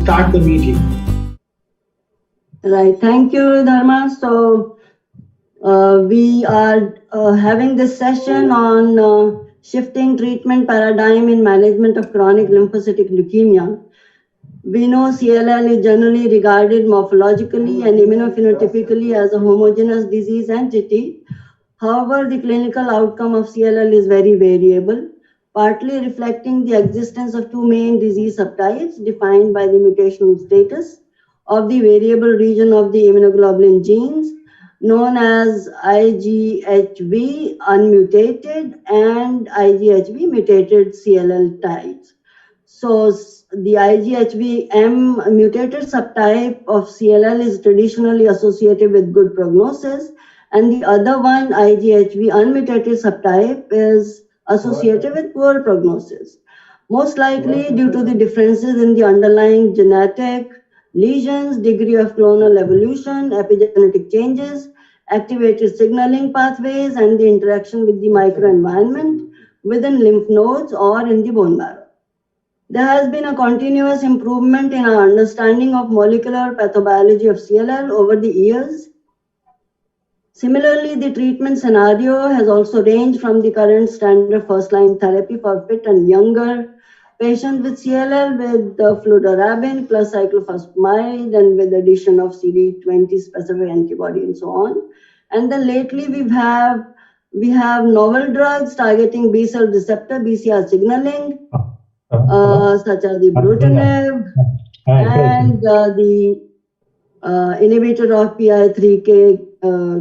start the meeting. Right. Thank you, Dharma. So we are having this session on shifting treatment paradigm in management of chronic lymphocytic leukemia. We know CLL is generally regarded morphologically and immunophenotypically as a homogeneous disease entity. However, the clinical outcome of CLL is very variable, partly reflecting the existence of two main disease subtypes defined by the mutational status of the variable region of the immunoglobulin genes, known as IGHV unmutated and IGHV mutated CLL types. So the IGHV-M mutated subtype of CLL is traditionally associated with good prognosis, and the other one, IGHV unmutated subtype, is associated with poor prognosis, most likely due to the differences in the underlying genetic lesions, degree of clonal evolution, epigenetic changes, activated signaling pathways, and the interaction with the microenvironment within lymph nodes or in the bone marrow. There has been a continuous improvement in our understanding of molecular pathobiology of CLL over the years. Similarly, the treatment scenario has also ranged from the current standard first-line therapy for fit and younger patients with CLL with fludarabine plus cyclophosphamide and with addition of CD20 specific antibody and so on. And then lately we have novel drugs targeting B-cell receptor, BCR signaling, such as the brutinib and the inhibitor of PI3K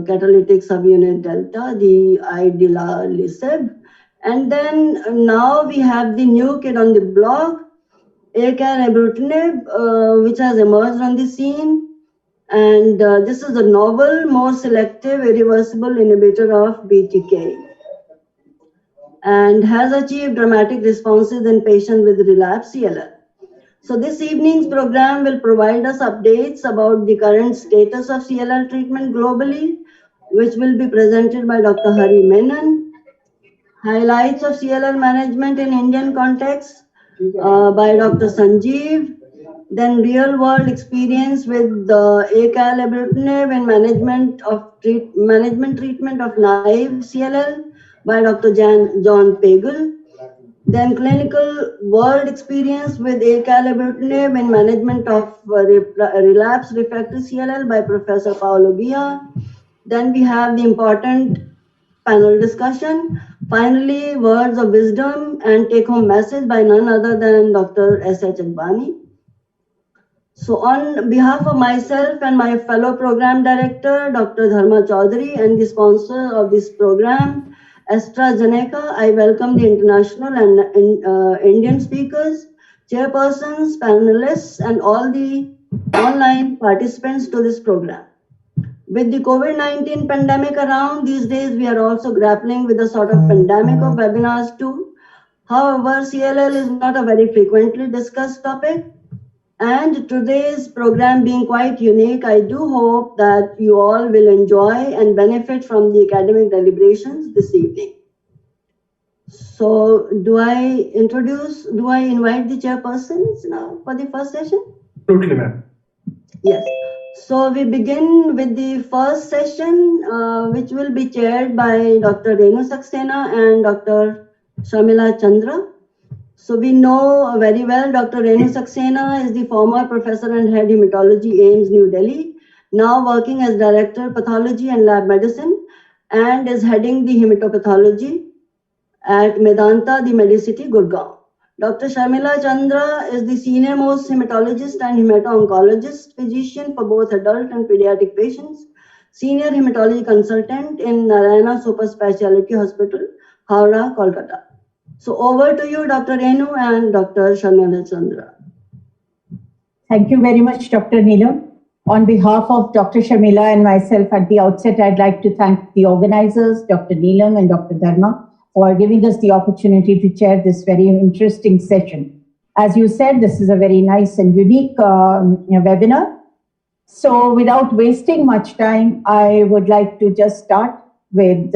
catalytic subunit delta, the idelalisib. And then now we have the new kid on the block, Acalabrutinib, which has emerged on the scene. And this is a novel, more selective, irreversible inhibitor of BTK, and has achieved dramatic responses in patients with relapsed CLL. So this evening's program will provide us updates about the current status of CLL treatment globally, which will be presented by Dr. Hari Menon. Highlights of CLL management in Indian context by Dr. Sanjeev. Then real-world experience with the Acalabrutinib and management treatment of naïve CLL by Dr. John Pagel. Then clinical world experience with Acalabrutinib in management of relapsed refractory CLL by Professor Paolo Ghia. Then we have the important panel discussion. Finally, words of wisdom and take-home message by none other than Dr. S.H. Advani. So on behalf of myself and my fellow program director, Dr. Dharma Chaudhary, and the sponsor of this program, AstraZeneca, I welcome the international and Indian speakers, chairpersons, panelists, and all the online participants to this program. With the COVID-19 pandemic around these days, we are also grappling with a sort of pandemic of webinars too. However, CLL is not a very frequently discussed topic. And today's program being quite unique, I do hope that you all will enjoy and benefit from the academic deliberations this evening. So do I invite the chairpersons now for the first session? Absolutely, ma'am. Yes. So we begin with the first session, which will be chaired by Dr. Renu Saxena and Dr. Sharmila Chandra. So we know very well Dr. Renu Saxena is the former professor and head hematology AIIMS New Delhi, now working as director pathology and lab medicine, and is heading the hematopathology at Medanta, the Medicity, Gurgaon. Dr. Sharmila Chandra is the senior most hematologist and hemato-oncologist physician for both adult and pediatric patients, senior hematology consultant in Narayana Super Speciality Hospital, Howrah, Kolkata. So over to you, Dr. Renu and Dr. Sharmila Chandra. Thank you very much, Dr. Neelam. On behalf of Dr. Sharmila and myself at the outset, I'd like to thank the organizers, Dr. Neelam and Dr. Dharma, for giving us the opportunity to chair this very interesting session. As you said, this is a very nice and unique webinar. So without wasting much time, I would like to just start with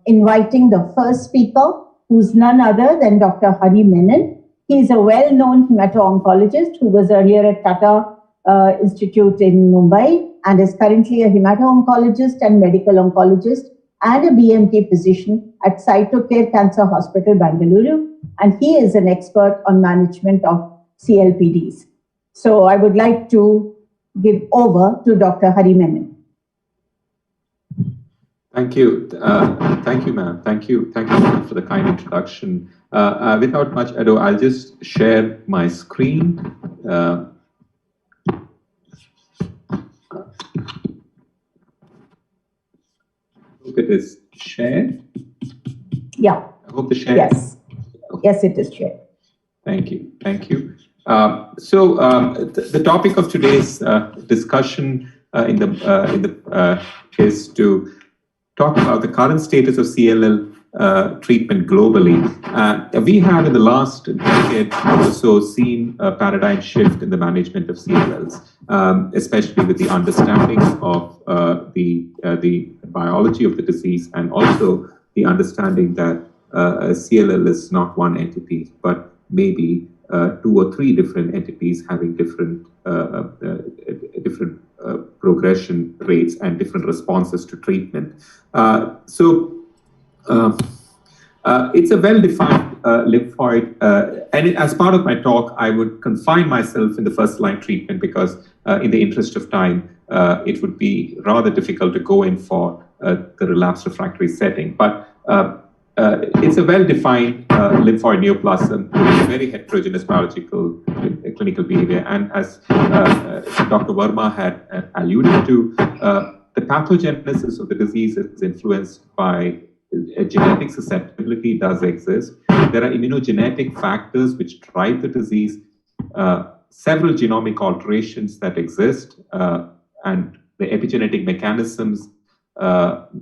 inviting the first speaker, who's none other than Dr. Hari Menon. He is a well-known hemato-oncologist who was earlier at Tata Institute in Mumbai and is currently a hemato-oncologist and medical oncologist and a BMT physician at Cytocare Cancer Hospital, Bengaluru. And he is an expert on management of CLPDs. So I would like to give over to Dr. Hari Menon. Thank you. Thank you, ma'am. Thank you so much for the kind introduction. Without much ado, I'll just share my screen. Hope it is shared. Yeah. I hope the share. Yes. Yes, it is shared. Thank you. Thank you. The topic of today's discussion is to talk about the current status of CLL treatment globally. We have in the last decade also seen a paradigm shift in the management of CLLs, especially with the understanding of the biology of the disease and also the understanding that CLL is not one entity, but maybe 2 or 3 different entities having different progression rates and different responses to treatment. It's a well-defined lymphoid, and as part of my talk, I would confine myself in the first-line treatment because in the interest of time, it would be rather difficult to go in for the relapsed refractory setting. But it's a well-defined lymphoid neoplasm with very heterogeneous biological clinical behavior. And as Dr. Varma had alluded to, the pathogenesis of the disease is influenced by a genetic susceptibility does exist. There are immunogenetic factors which drive the disease, several genomic alterations that exist, and the epigenetic mechanisms,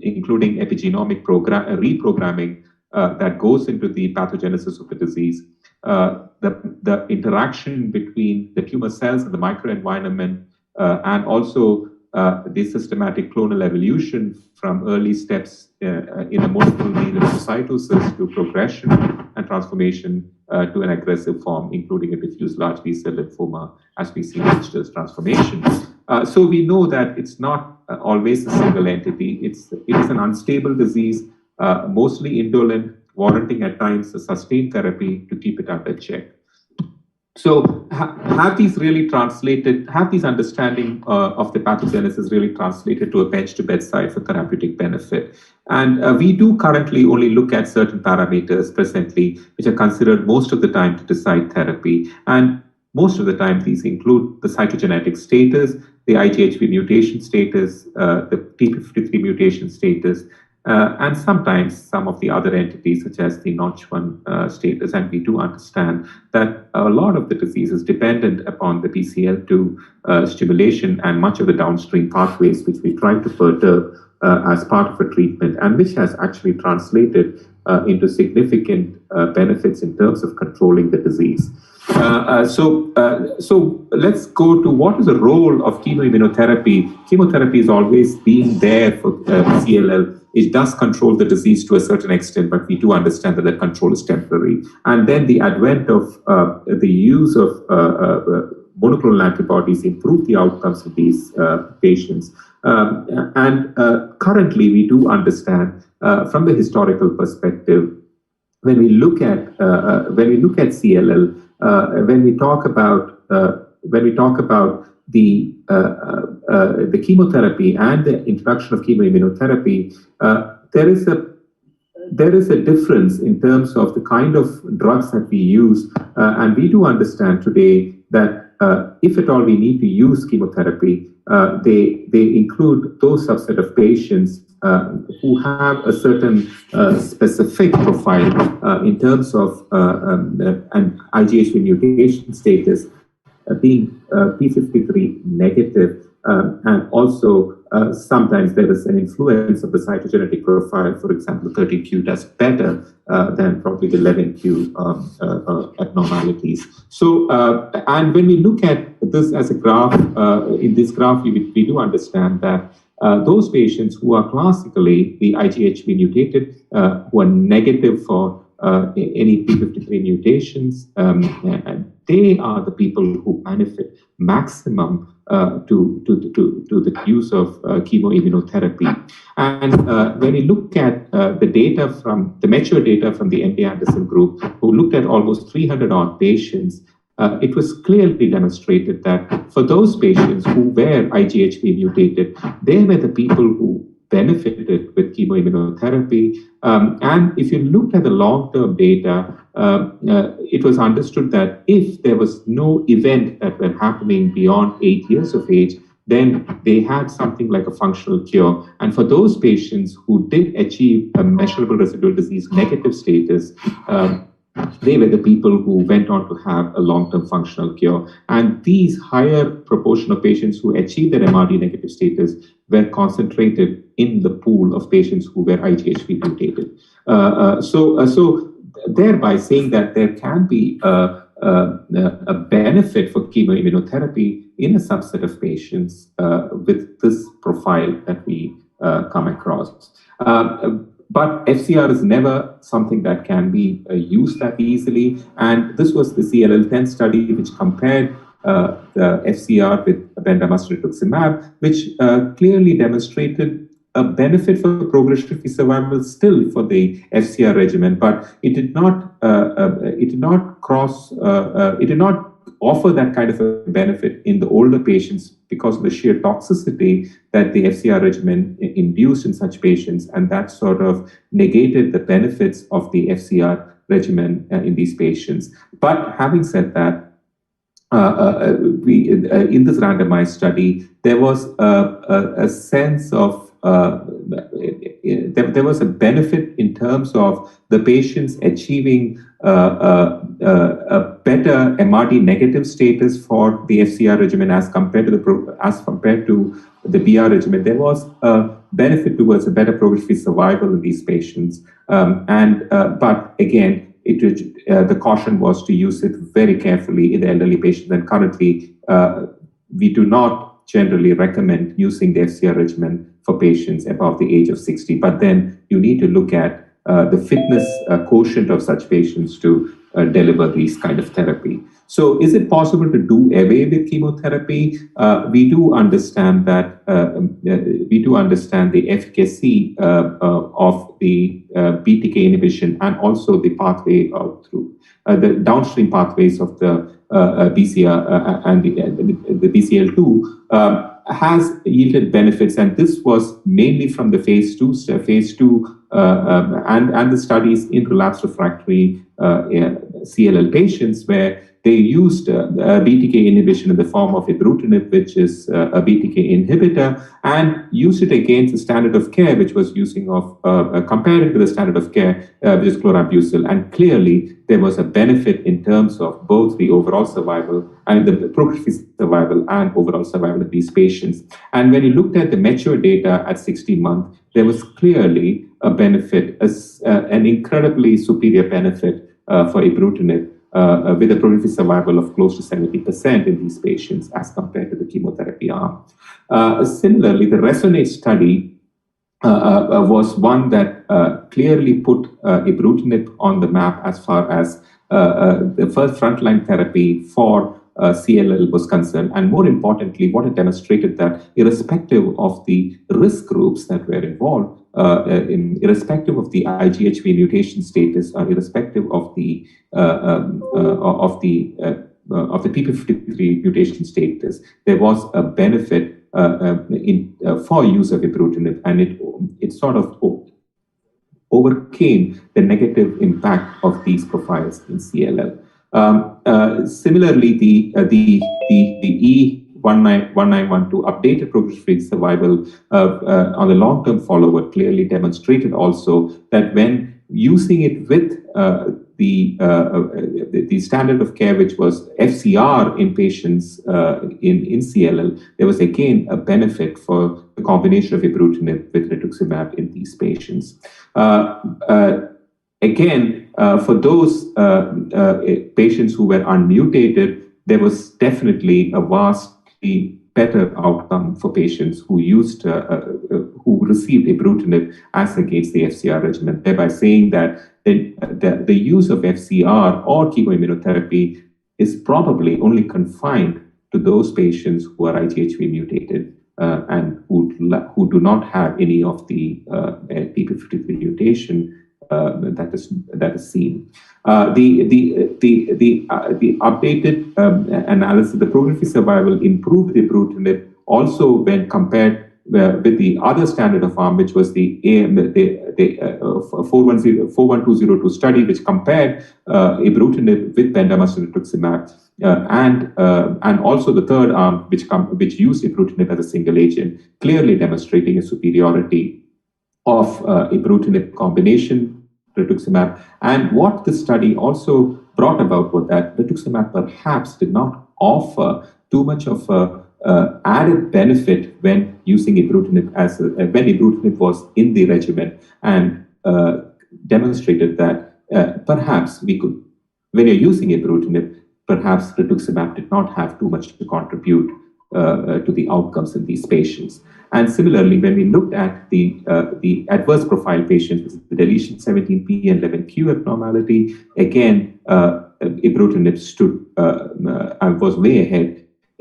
including epigenomic reprogramming that goes into the pathogenesis of the disease. The interaction between the tumor cells and the microenvironment, and also the systematic clonal evolution from early steps in a multiple lymphocytosis to progression and transformation to an aggressive form, including a diffuse large B-cell lymphoma, as we see in Richter's transformation. So we know that it's not always a single entity. It is an unstable disease, mostly indolent, warranting at times a sustained therapy to keep it under check. So have these understanding of the pathogenesis really translated to a bench to bedside for therapeutic benefit? And we do currently only look at certain parameters presently, which are considered most of the time to decide therapy. And most of the time, these include the cytogenetic status, the IGHV mutation status, the P53 mutation status, and sometimes some of the other entities, such as the Notch1 status. And we do understand that a lot of the disease is dependent upon the BCL2 stimulation and much of the downstream pathways, which we try to perturb as part of a treatment, and which has actually translated into significant benefits in terms of controlling the disease. So let's go to what is the role of chemoimmunotherapy. Chemotherapy is always being there for CLL. It does control the disease to a certain extent, but we do understand that that control is temporary. And then the advent of the use of monoclonal antibodies improve the outcomes of these patients. And currently, we do understand from the historical perspective, when we look at CLL, when we talk about the chemotherapy and the introduction of chemoimmunotherapy, there is a difference in terms of the kind of drugs that we use, and we do understand today that if at all we need to use chemotherapy, they include those subset of patients who have a certain specific profile in terms of an IGHV mutation status, being P53 negative, and also sometimes there is an influence of the cytogenetic profile. For example, 13q does better than probably the 11q abnormalities. So, and when we look at this as a graph, in this graph, we do understand that those patients who are classically the IGHV mutated, who are negative for any P53 mutations, and they are the people who benefit maximum to the use of chemoimmunotherapy. And when you look at the data from the mature data from the MD Anderson group, who looked at almost 300 odd patients, it was clearly demonstrated that for those patients who were IGHV mutated, they were the people who benefited with chemoimmunotherapy. And if you looked at the long-term data, it was understood that if there was no event that were happening beyond 8 years of age, then they had something like a functional cure. And for those patients who did achieve a measurable residual disease negative status, they were the people who went on to have a long-term functional cure. And these higher proportion of patients who achieved their MRD negative status were concentrated in the pool of patients who were IGHV mutated. So thereby saying that there can be a benefit for chemoimmunotherapy in a subset of patients with this profile that we come across. But FCR is never something that can be used that easily. And this was the CLL-10 study, which compared the FCR with bendamustine, which clearly demonstrated a benefit for progression-free survival still for the FCR regimen, but it did not offer that kind of a benefit in the older patients because of the sheer toxicity that the FCR regimen induced in such patients, and that sort of negated the benefits of the FCR regimen in these patients. But having said that, in this randomized study, there was a sense of there was a benefit in terms of the patients achieving a better MRD negative status for the FCR regimen as compared to the BR regimen. There was a benefit towards a better progression-free survival in these patients, but again, the caution was to use it very carefully in the elderly patients. And currently, we do not generally recommend using the FCR regimen for patients above the age of 60. But then you need to look at the fitness quotient of such patients to deliver these kind of therapy. So is it possible to do away with chemotherapy? We do understand that the efficacy of the BTK inhibition and also the pathway through the downstream pathways of the BCR and the BCL2 has yielded benefits, and this was mainly from the phase 2 and the studies in relapsed refractory CLL patients, where they used BTK inhibition in the form of ibrutinib, which is a BTK inhibitor, and used it against the standard of care, which was using of compared to the standard of care, which is chlorambucil. And clearly, there was a benefit in terms of both the overall survival and the progression-free survival and overall survival of these patients. And when you looked at the mature data at 16 months, there was clearly a benefit, an incredibly superior benefit for ibrutinib, with a progression-free survival of close to 70% in these patients as compared to the chemotherapy arm. Similarly, the RESONATE study was one that clearly put ibrutinib on the map as far as the first frontline therapy for CLL was concerned. And more importantly, what it demonstrated that irrespective of the risk groups that were involved, irrespective of the IGHV mutation status, or irrespective of the P53 mutation status, there was a benefit for use of ibrutinib, and it sort of overcame the negative impact of these profiles in CLL. Similarly, the E1912 updated progression-free survival on the long-term follow-up clearly demonstrated also that when using it with the standard of care, which was FCR in patients in CLL, there was again a benefit for the combination of ibrutinib with rituximab in these patients. Again, for those patients who were unmutated, there was definitely a vastly better outcome for patients who who received ibrutinib as against the FCR regimen, thereby saying that the use of FCR or chemoimmunotherapy is probably only confined to those patients who are IGHV mutated and who do not have any of the P53 mutation that is seen. The updated analysis, the progression-free survival improved the ibrutinib also when compared with the other standard of arm, which was the 41202 study, which compared ibrutinib with bendamustine rituximab, and also the third arm, which used ibrutinib as a single agent, clearly demonstrating a superiority of ibrutinib combination rituximab. And what this study also brought about was that rituximab perhaps did not offer too much of a added benefit when using ibrutinib when ibrutinib was in the regimen, and demonstrated that perhaps when you're using ibrutinib, perhaps rituximab did not have too much to contribute to the outcomes in these patients. And similarly, when we looked at the adverse profile patients with the deletion 17p and 11q abnormality, again, ibrutinib was way ahead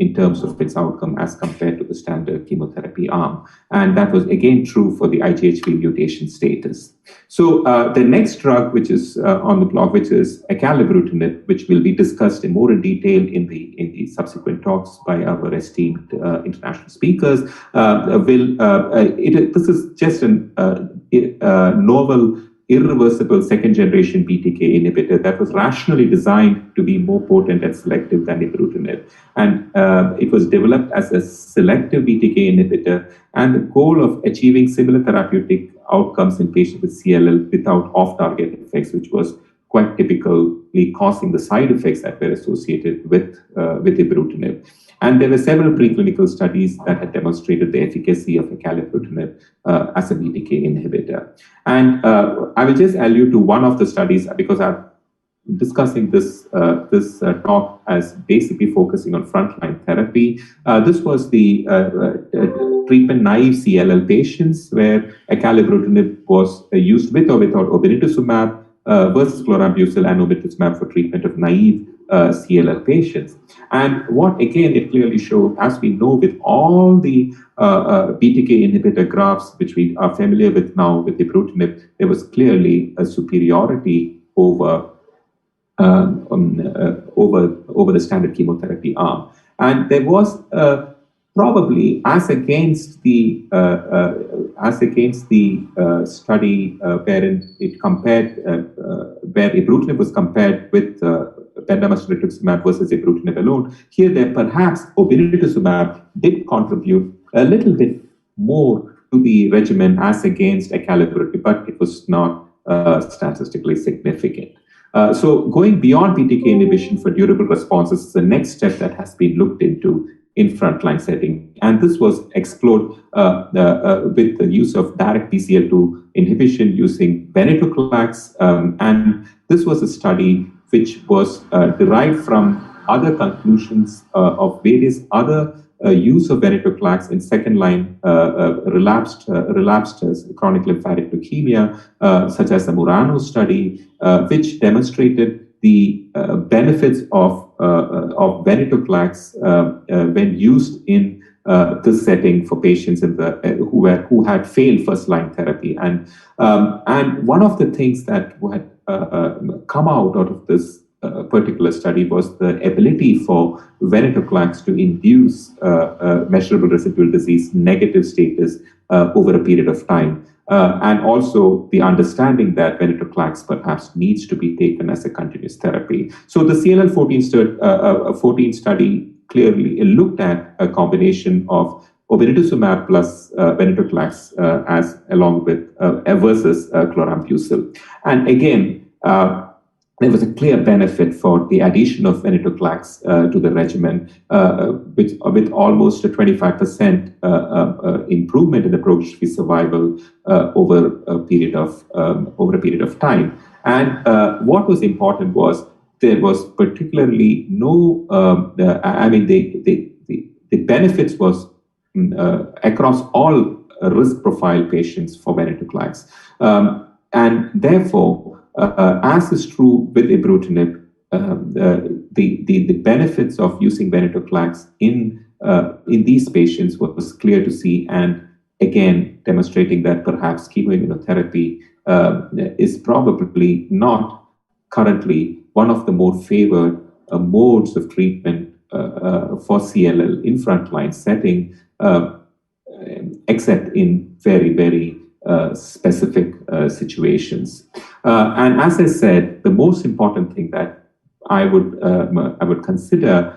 in terms of its outcome as compared to the standard chemotherapy arm. And that was again true for the IGHV mutation status. So the next drug, which is on the block, which is acalabrutinib, which will be discussed in more detail in the subsequent talks by our esteemed international speakers, this is just a novel irreversible second-generation BTK inhibitor that was rationally designed to be more potent and selective than ibrutinib. And it was developed as a selective BTK inhibitor, and the goal of achieving similar therapeutic outcomes in patients with CLL without off-target effects, which was quite typically causing the side effects that were associated with ibrutinib. And there were several preclinical studies that had demonstrated the efficacy of acalabrutinib as a BTK inhibitor. And I will just allude to one of the studies because I'm discussing this talk as basically focusing on frontline therapy. This was the treatment-naive CLL patients where acalabrutinib was used with or without obinutuzumab versus chlorambucil and obinutuzumab for treatment of naive CLL patients. And what again it clearly showed, as we know with all the BTK inhibitor graphs, which we are familiar with now with ibrutinib, there was clearly a superiority over the standard chemotherapy arm. And there was probably as against the study wherein it compared where ibrutinib was compared with bendamustine rituximab versus ibrutinib alone. Here, there perhaps obinutuzumab did contribute a little bit more to the regimen as against acalabrutinib, but it was not statistically significant. So going beyond BTK inhibition for durable responses is the next step that has been looked into in frontline setting. And this was explored with the use of direct BCL2 inhibition using venetoclax. And this was a study which was derived from other conclusions of various other use of venetoclax in second-line relapsed chronic lymphatic leukemia, such as the Murano study, which demonstrated the benefits of venetoclax when used in this setting for patients who had failed first-line therapy. And one of the things that had come out of this particular study was the ability for venetoclax to induce measurable residual disease negative status over a period of time. And also the understanding that venetoclax perhaps needs to be taken as a continuous therapy. So the CLL14 study clearly looked at a combination of obinutuzumab plus venetoclax along with versus chlorambucil. And again, there was a clear benefit for the addition of venetoclax to the regimen, with almost a 25% improvement in the progression-free survival over a period of time. And what was important was there was particularly no. the benefits was across all risk profile patients for venetoclax. And therefore, as is true with ibrutinib, the benefits of using venetoclax in these patients was clear to see, and again demonstrating that perhaps chemoimmunotherapy is probably not currently one of the more favored modes of treatment for CLL in frontline setting, except in very, very specific situations. And as I said, the most important thing that I would consider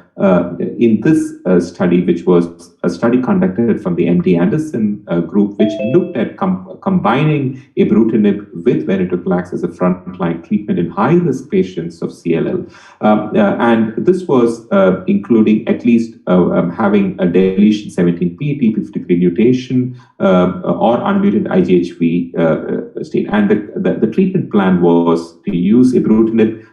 in this study, which was a study conducted from the MD Anderson group, which looked at combining ibrutinib with venetoclax as a frontline treatment in high-risk patients of CLL. And this was including at least having a deletion 17p, P53 mutation, or unmutant IGHV state. And the treatment plan was to use ibrutinib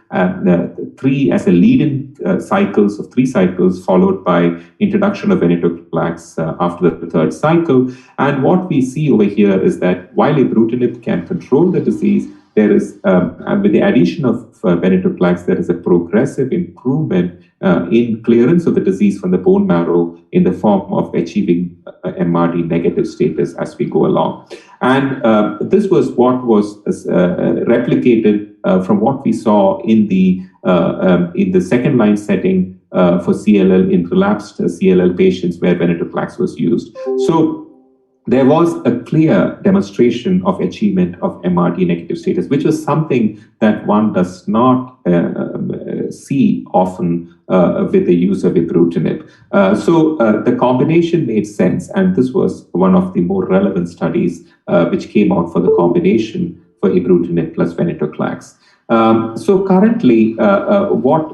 three as a lead-in cycles of 3 cycles, followed by introduction of venetoclax after the 3rd cycle. And what we see over here is that while ibrutinib can control the disease, there is, with the addition of venetoclax, there is a progressive improvement in clearance of the disease from the bone marrow in the form of achieving MRD negative status as we go along. And this was what was replicated from what we saw in the second-line setting for CLL in relapsed CLL patients where venetoclax was used. So there was a clear demonstration of achievement of MRD negative status, which was something that one does not see often with the use of ibrutinib. So the combination made sense, and this was one of the more relevant studies which came out for the combination for ibrutinib plus venetoclax. So currently, when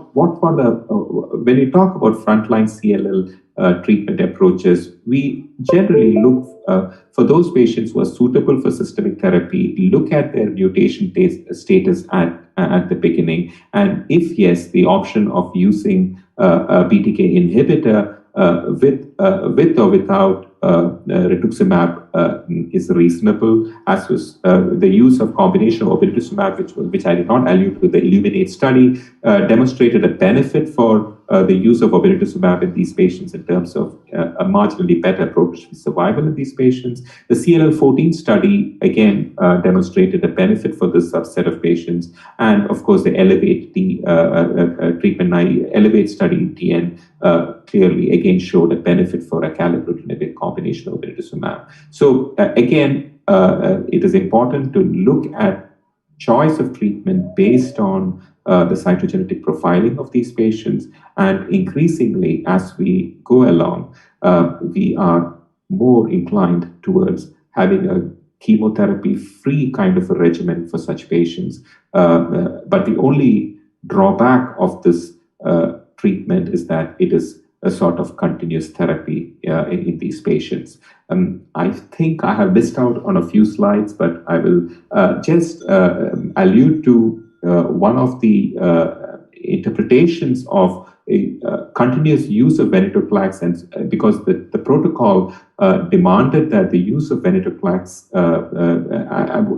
you talk about frontline CLL treatment approaches, we generally look for those patients who are suitable for systemic therapy, look at their mutation status at the beginning, and if yes, the option of using a BTK inhibitor with or without rituximab is reasonable, as was the use of combination of obinutuzumab, which I did not allude to. The Illuminate study demonstrated a benefit for the use of obinutuzumab in these patients in terms of a marginally better progression-free survival in these patients. The CLL14 study again demonstrated a benefit for this subset of patients, and of course the Elevate Elevate study in TN clearly again showed a benefit for acalabrutinib in combination with obinutuzumab. So again, it is important to look at choice of treatment based on the cytogenetic profiling of these patients, and increasingly as we go along, we are more inclined towards having a chemotherapy-free kind of a regimen for such patients. But the only drawback of this treatment is that it is a sort of continuous therapy in these patients. I think I have missed out on a few slides, but I will just allude to one of the interpretations of a continuous use of venetoclax, and because the protocol demanded that the use of venetoclax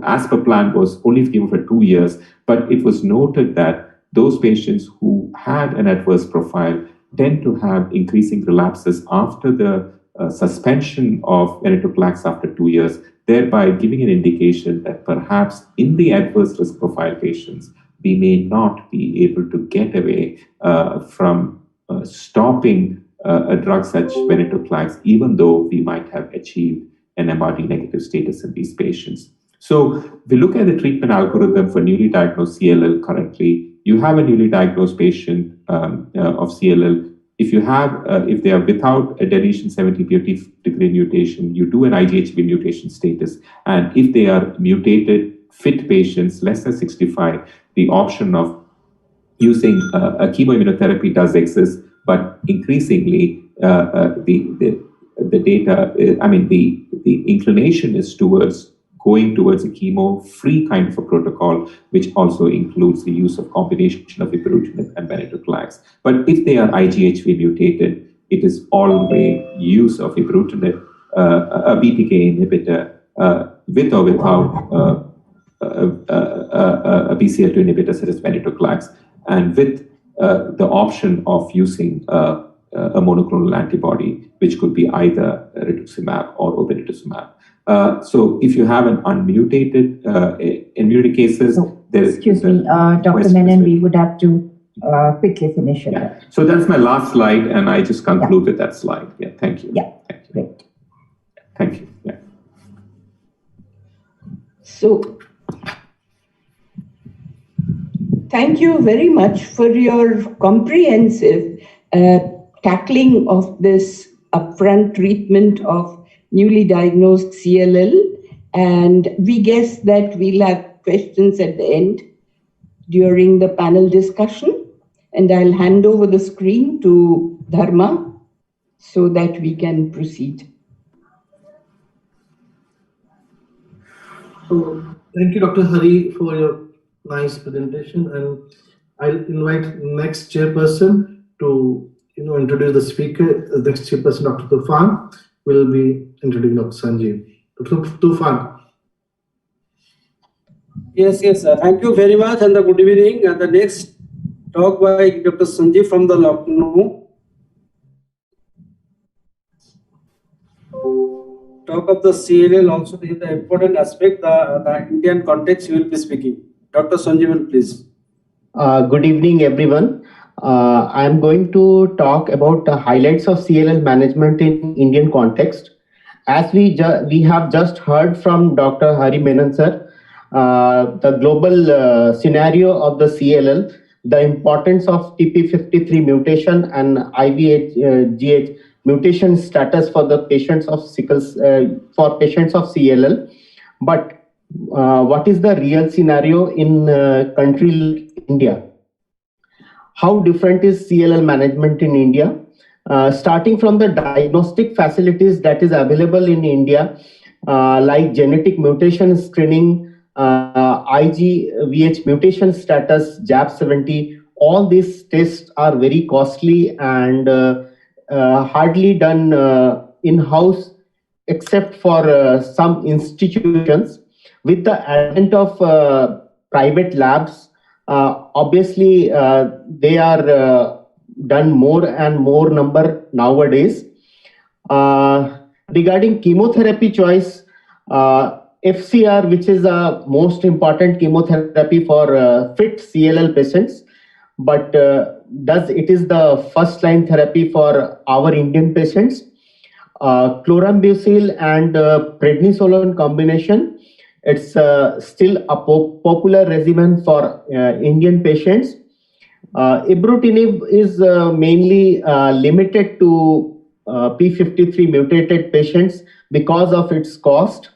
as per plan was only given for 2 years, but it was noted that those patients who had an adverse profile tend to have increasing relapses after the suspension of venetoclax after 2 years, thereby giving an indication that perhaps in the adverse risk profile patients, we may not be able to get away from stopping a drug such venetoclax, even though we might have achieved an MRD negative status in these patients. So we look at the treatment algorithm for newly diagnosed CLL currently. You have a newly diagnosed patient of CLL. If you have, if they are without a deletion 70p or P53 mutation, you do an IGHV mutation status. And if they are mutated, fit patients less than 65, the option of using a chemoimmunotherapy does exist, but increasingly the data, the inclination is towards going towards a chemo-free kind of a protocol, which also includes the use of combination of ibrutinib and venetoclax. But if they are IGHV mutated, it is always use of ibrutinib, a BTK inhibitor, with or without a BCL2 inhibitor such as Venetoclax, and with the option of using a monoclonal antibody, which could be either rituximab or obinutuzumab. So if you have an unmutated immunity cases, there is... Excuse me, Dr. Menon, we would have to quickly finish it. Yeah. So that's my last slide, and I just conclude with that slide. Yeah, thank you. Yeah, thank you. Great. Thank you. Yeah. So, thank you very much for your comprehensive tackling of this upfront treatment of newly diagnosed CLL. And we guess that we'll have questions at the end during the panel discussion. And I'll hand over the screen to Dharma so that we can proceed. So, thank you, Dr. Hari, for your nice presentation. And I'll invite next chairperson to introduce the speaker. The next chairperson, Dr. Tufan, will be introducing Dr. Sanjeev. Dr. Tufan. Yes. Thank you very much, and good evening. And the next talk by Dr. Sanjeev from the Lucknow. Talk of the CLL also is the important aspect, the Indian context you will be speaking. Dr. Sanjeev, please. Good evening, everyone. I am going to talk about the highlights of CLL management in Indian context. As we have just heard from Dr. Hari Menon sir, the global scenario of the CLL, the importance of TP53 mutation and IVH mutation status for the patients of for patients of CLL. But what is the real scenario in a country like India? How different is CLL management in India? Starting from the diagnostic facilities that is available in India, like genetic mutation screening, IGVH mutation status, JAP70, all these tests are very costly and hardly done in-house, except for some institutions. With the advent of private labs, obviously they are done more and more number nowadays. Regarding chemotherapy choice, FCR, which is the most important chemotherapy for fit CLL patients, but it is the first line therapy for our Indian patients. Chlorambucil and prednisolone combination, it's still a popular regimen for Indian patients. Ibrutinib is mainly limited to P53 mutated patients because of its cost.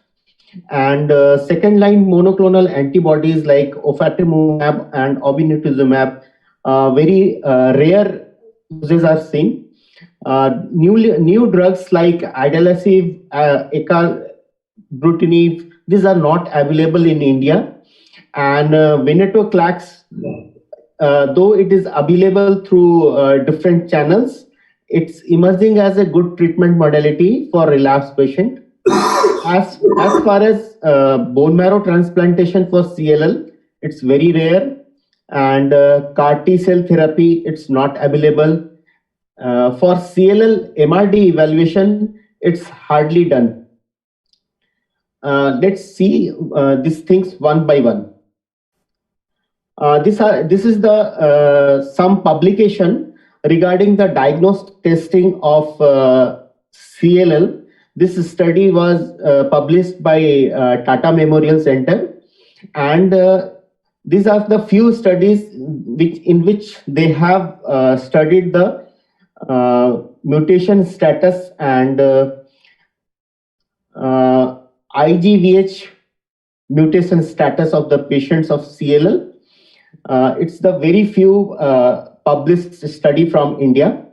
And second line monoclonal antibodies like ofatumumab and obinutuzumab, very rare uses are seen. New drugs like idelalisib, acalabrutinib, these are not available in India. And Venetoclax, though it is available through different channels, it's emerging as a good treatment modality for relapsed patient. As far as bone marrow transplantation for CLL, it's very rare, and CAR T cell therapy, it's not available. For CLL MRD evaluation, it's hardly done. Let's see these things one by one. This is the some publication regarding the diagnostic testing of CLL. This study was published by Tata Memorial Center, and these are the few studies in which they have studied the mutation status and IGVH mutation status of the patients of CLL. It's the very few published study from India.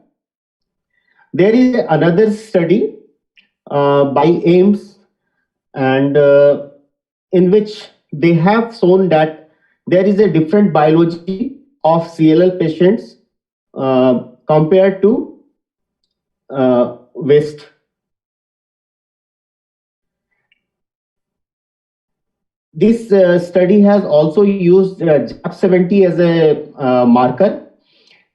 There is another study by AIMS, and in which they have shown that there is a different biology of CLL patients compared to waste. This study has also used JAP70 as a marker,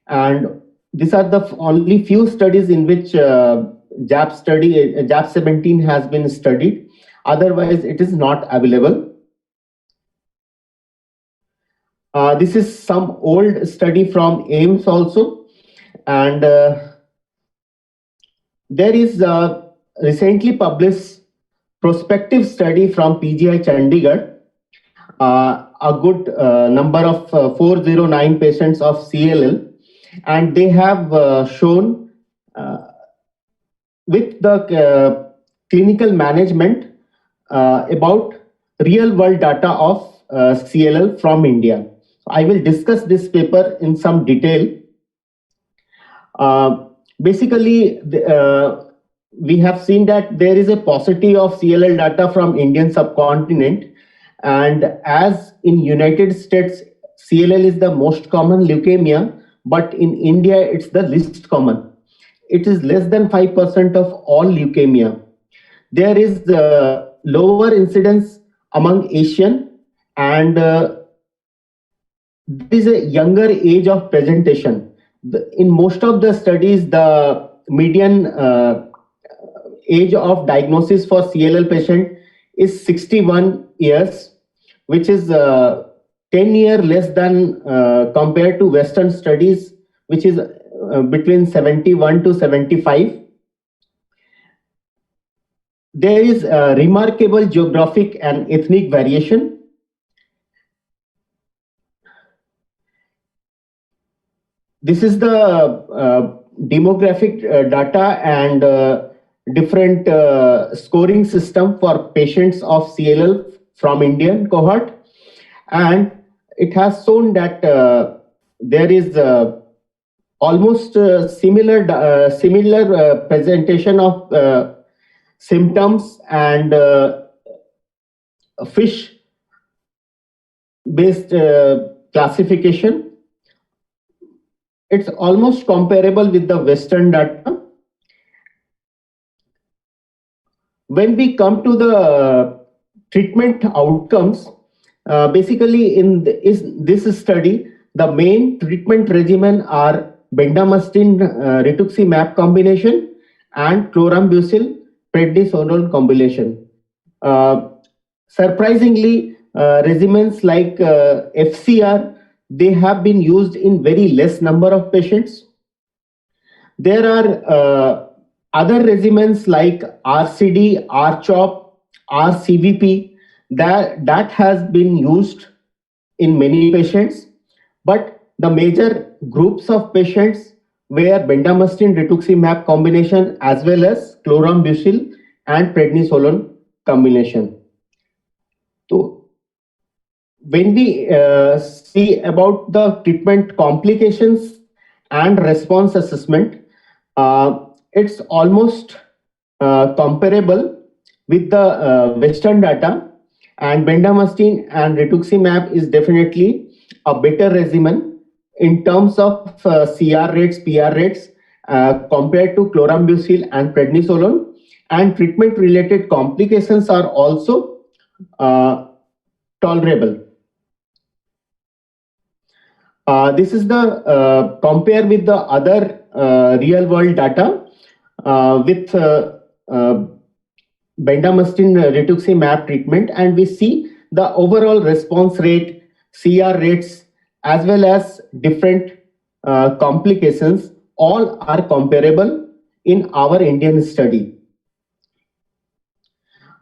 and these are the only few studies in which JAP17 has been studied. Otherwise, it is not available. This is some old study from AIMS also, and there is a recently published prospective study from PGI Chandigarh, a good number of 409 patients of CLL, and they have shown with the clinical management about real world data of CLL from India. I will discuss this paper in some detail. Basically, we have seen that there is a paucity of CLL data from Indian subcontinent, and as in United States, CLL is the most common leukemia, but in India, it's the least common. It is less than 5% of all leukemia. There is the lower incidence among Asian, and there is a younger age of presentation. In most of the studies, the median age of diagnosis for CLL patient is 61 years, which is 10 years less than compared to Western studies, which is between 71 to 75. There is a remarkable geographic and ethnic variation. This is the demographic data and different scoring system for patients of CLL from Indian cohort, and it has shown that there is almost similar presentation of symptoms and fish-based classification. It's almost comparable with the Western data. When we come to the treatment outcomes, basically in this study, the main treatment regimen are bendamustine rituximab combination and chlorambucil prednisolone combination. Surprisingly, regimens like FCR, they have been used in very less number of patients. There are other regimens like RCD, RCHOP, RCVP that has been used in many patients, but the major groups of patients were bendamustine rituximab combination as well as chlorambucil and prednisolone combination. So when we see about the treatment complications and response assessment, it's almost comparable with the Western data, and bendamustine and rituximab is definitely a better regimen in terms of CR rates, PR rates compared to chlorambucil and prednisolone, and treatment related complications are also tolerable. This is the compare with the other real world data with bendamustine rituximab treatment, and we see the overall response rate, CR rates, as well as different complications, all are comparable in our Indian study.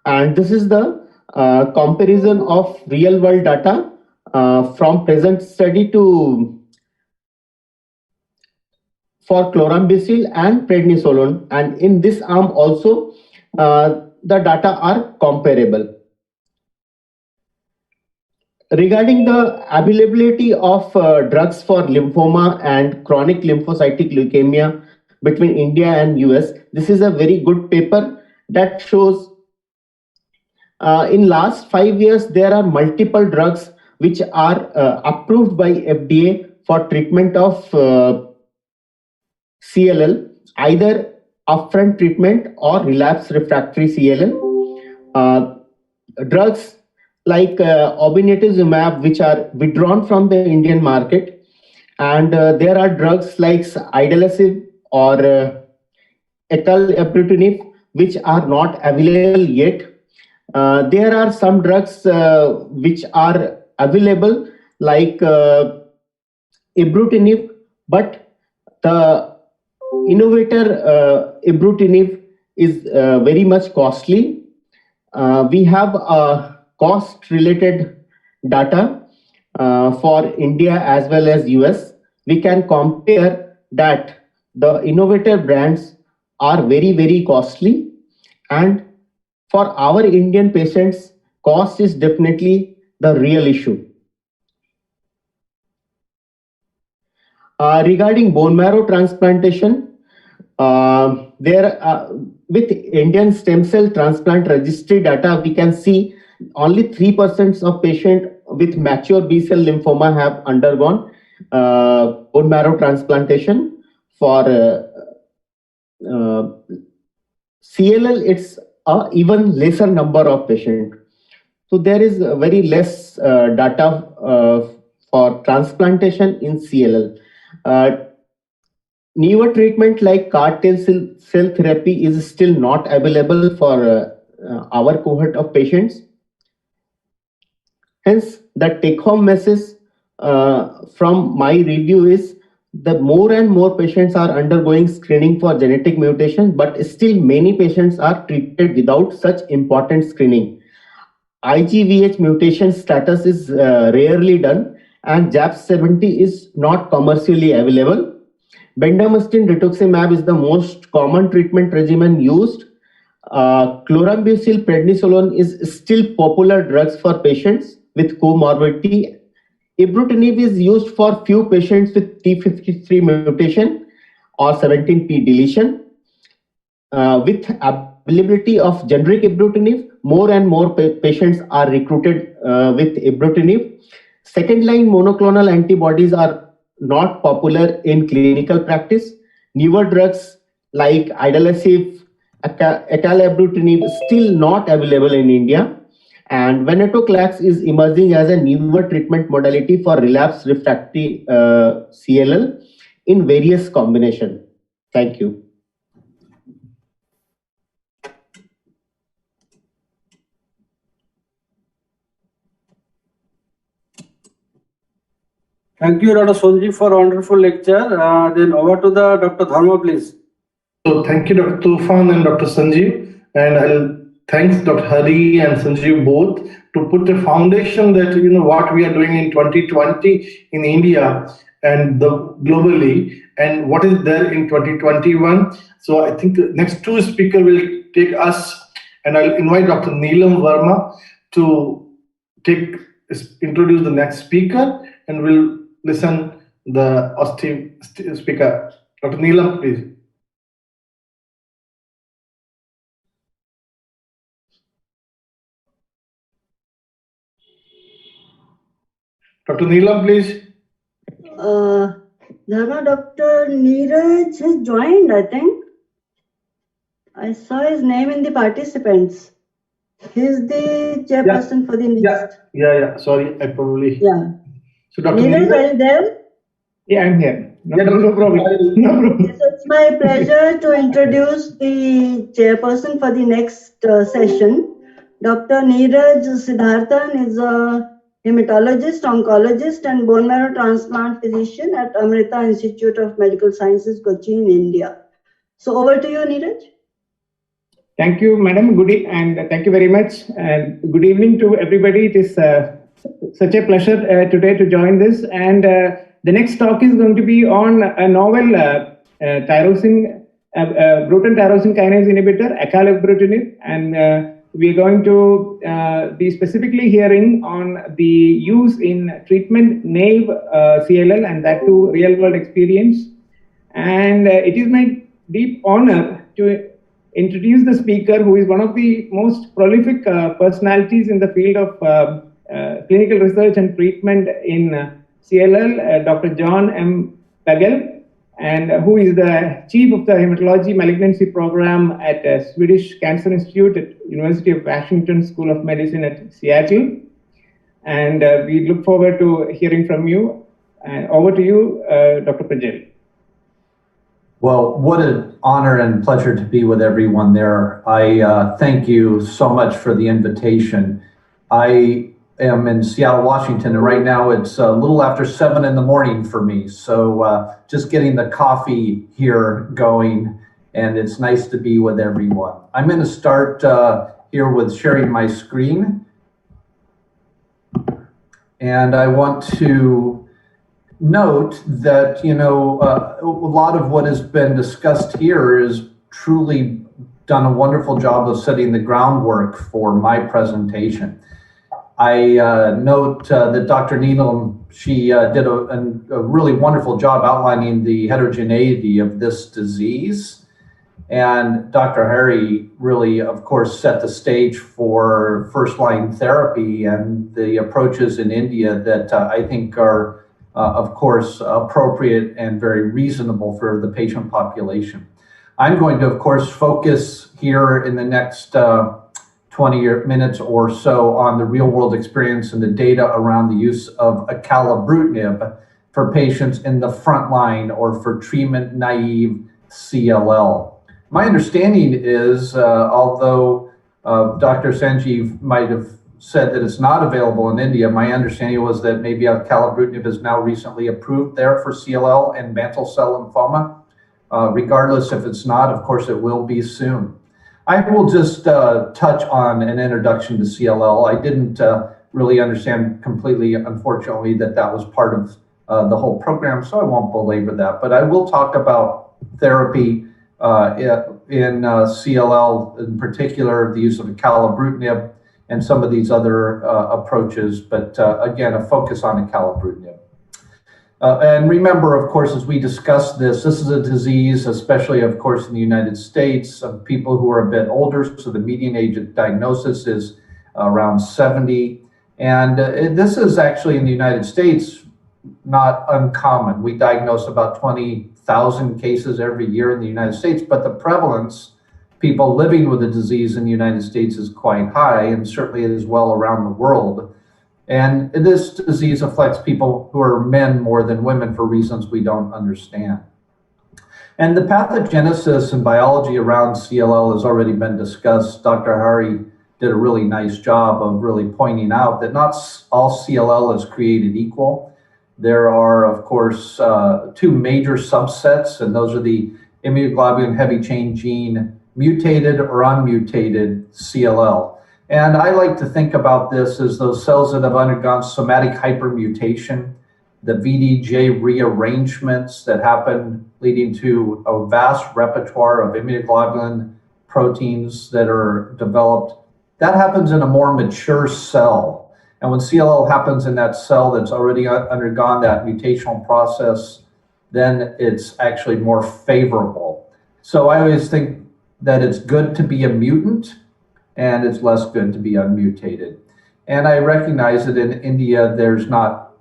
And this is the comparison of real world data from present study to for chlorambucil and prednisolone, and in this arm also the data are comparable. Regarding the availability of drugs for lymphoma and chronic lymphocytic leukemia between India and US, this is a very good paper that shows in last 5 years there are multiple drugs which are approved by FDA for treatment of CLL, either upfront treatment or relapse refractory CLL. Drugs like obinutuzumab, which are withdrawn from the Indian market, and there are drugs like idelalisib or acalabrutinib, which are not available yet. There are some drugs which are available like ibrutinib, but the innovator ibrutinib is very much costly. We have cost-related data for India as well as US. We can compare that the innovator brands are very, very costly, and for our Indian patients, cost is definitely the real issue. Regarding bone marrow transplantation, with Indian stem cell transplant registry data, we can see only 3% of patients with mature B-cell lymphoma have undergone bone marrow transplantation. For CLL, it's an even lesser number of patients. So there is very less data for transplantation in CLL. Newer treatment like CAR T cell therapy is still not available for our cohort of patients. Hence, the take-home message from my review is the more and more patients are undergoing screening for genetic mutation, but still many patients are treated without such important screening. IGVH mutation status is rarely done, and JAP70 is not commercially available. Bendamustine rituximab is the most common treatment regimen used. Chlorambucil prednisolone is still popular drugs for patients with comorbidity. Ibrutinib is used for few patients with P53 mutation or 17p deletion. With availability of generic ibrutinib, more and more patients are recruited with ibrutinib. Second-line monoclonal antibodies are not popular in clinical practice. Newer drugs like idelalisib, acalabrutinib still not available in India. And Venetoclax is emerging as a newer treatment modality for relapse refractory CLL in various combinations. Thank you. Thank you, Dr. Sanjeev, for a wonderful lecture. Then over to the Dr. Dharma, please. So thank you, Dr. Tufan and Dr. Sanjeev, and I'll thanks Dr. Hari and Sanjeev both to put the foundation that what we are doing in 2020 in India and globally, and what is there in 2021. So I think the next two speakers will take us, and I'll invite Dr. Neelam Varma to introduce the next speaker, and we'll listen the speaker. Dr. Neelam, please. Dr. Neelam, please. Dharma, Dr. Neeraj has joined, I think. I saw his name in the participants. He's the chairperson for the next. Yeah. Sorry, I probably. Yeah. So, Dr. Neeraj, are you there? Yeah, I'm here. No problem. Yes, it's my pleasure to introduce the chairperson for the next session. Dr. Neeraj Siddharthan is a hematologist, oncologist, and bone marrow transplant physician at Amrita Institute of Medical Sciences, Cochin, India. So over to you, Neeraj. Thank you, madam. And thank you very much. And good evening to everybody. It is such a pleasure today to join this. And the next talk is going to be on a novel bruton tyrosine kinase inhibitor, acalabrutinib, and we are going to be specifically hearing on the use in treatment naïve CLL, and that too real-world experience. And it is my deep honor to introduce the speaker, who is one of the most prolific personalities in the field of clinical research and treatment in CLL, Dr. John M Pagel. and who is the chief of the hematology malignancy program at Swedish Cancer Institute at University of Washington School of Medicine at Seattle. And we look forward to hearing from you. And over to you, Dr. Pagel. Well, what an honor and pleasure to be with everyone there. I thank you so much for the invitation. I am in Seattle, Washington, and right now it's a little after 7 in the morning for me. So just getting the coffee here going, and it's nice to be with everyone. I'm going to start here with sharing my screen. And I want to note that, you know, a lot of what has been discussed here is truly done a wonderful job of setting the groundwork for my presentation. I note that Dr. Neelam, she did a really wonderful job outlining the heterogeneity of this disease. And Dr. Hari really, of course, set the stage for first-line therapy and the approaches in India that I think are, of course, appropriate and very reasonable for the patient population. I'm going to, of course, focus here in the next 20 minutes or so on the real-world experience and the data around the use of Acalabrutinib for patients in the front line or for treatment-naive CLL. My understanding is, although Dr. Sanjeev might have said that it's not available in India, my understanding was that maybe Acalabrutinib is now recently approved there for CLL and mantle cell lymphoma. Regardless if it's not, of course it will be soon. I will just touch on an introduction to CLL. I didn't really understand completely, unfortunately, that that was part of the whole program, so I won't belabor that. But I will talk about therapy in CLL, in particular, the use of Acalabrutinib and some of these other approaches, but again, a focus on Acalabrutinib. And remember, of course, as we discuss this is a disease, especially, of course, in the United States, of people who are a bit older, so the median age of diagnosis is around 70. And this is actually, in the United States, not uncommon. We diagnose about 20,000 cases every year in the United States, but the prevalence, people living with the disease in the United States, is quite high, and certainly as well around the world. And this disease affects people who are men more than women for reasons we don't understand. And the pathogenesis and biology around CLL has already been discussed. Dr. Hari did a really nice job of really pointing out that not all CLL is created equal. There are, of course, two major subsets, and those are the immunoglobulin heavy chain gene mutated or unmutated CLL. And I like to think about this as those cells that have undergone somatic hypermutation, the VDJ rearrangements that happen leading to a vast repertoire of immunoglobulin proteins that are developed. That happens in a more mature cell. And when CLL happens in that cell that's already undergone that mutational process, then it's actually more favorable. So I always think that it's good to be a mutant, and it's less good to be unmutated. And I recognize that in India, there's not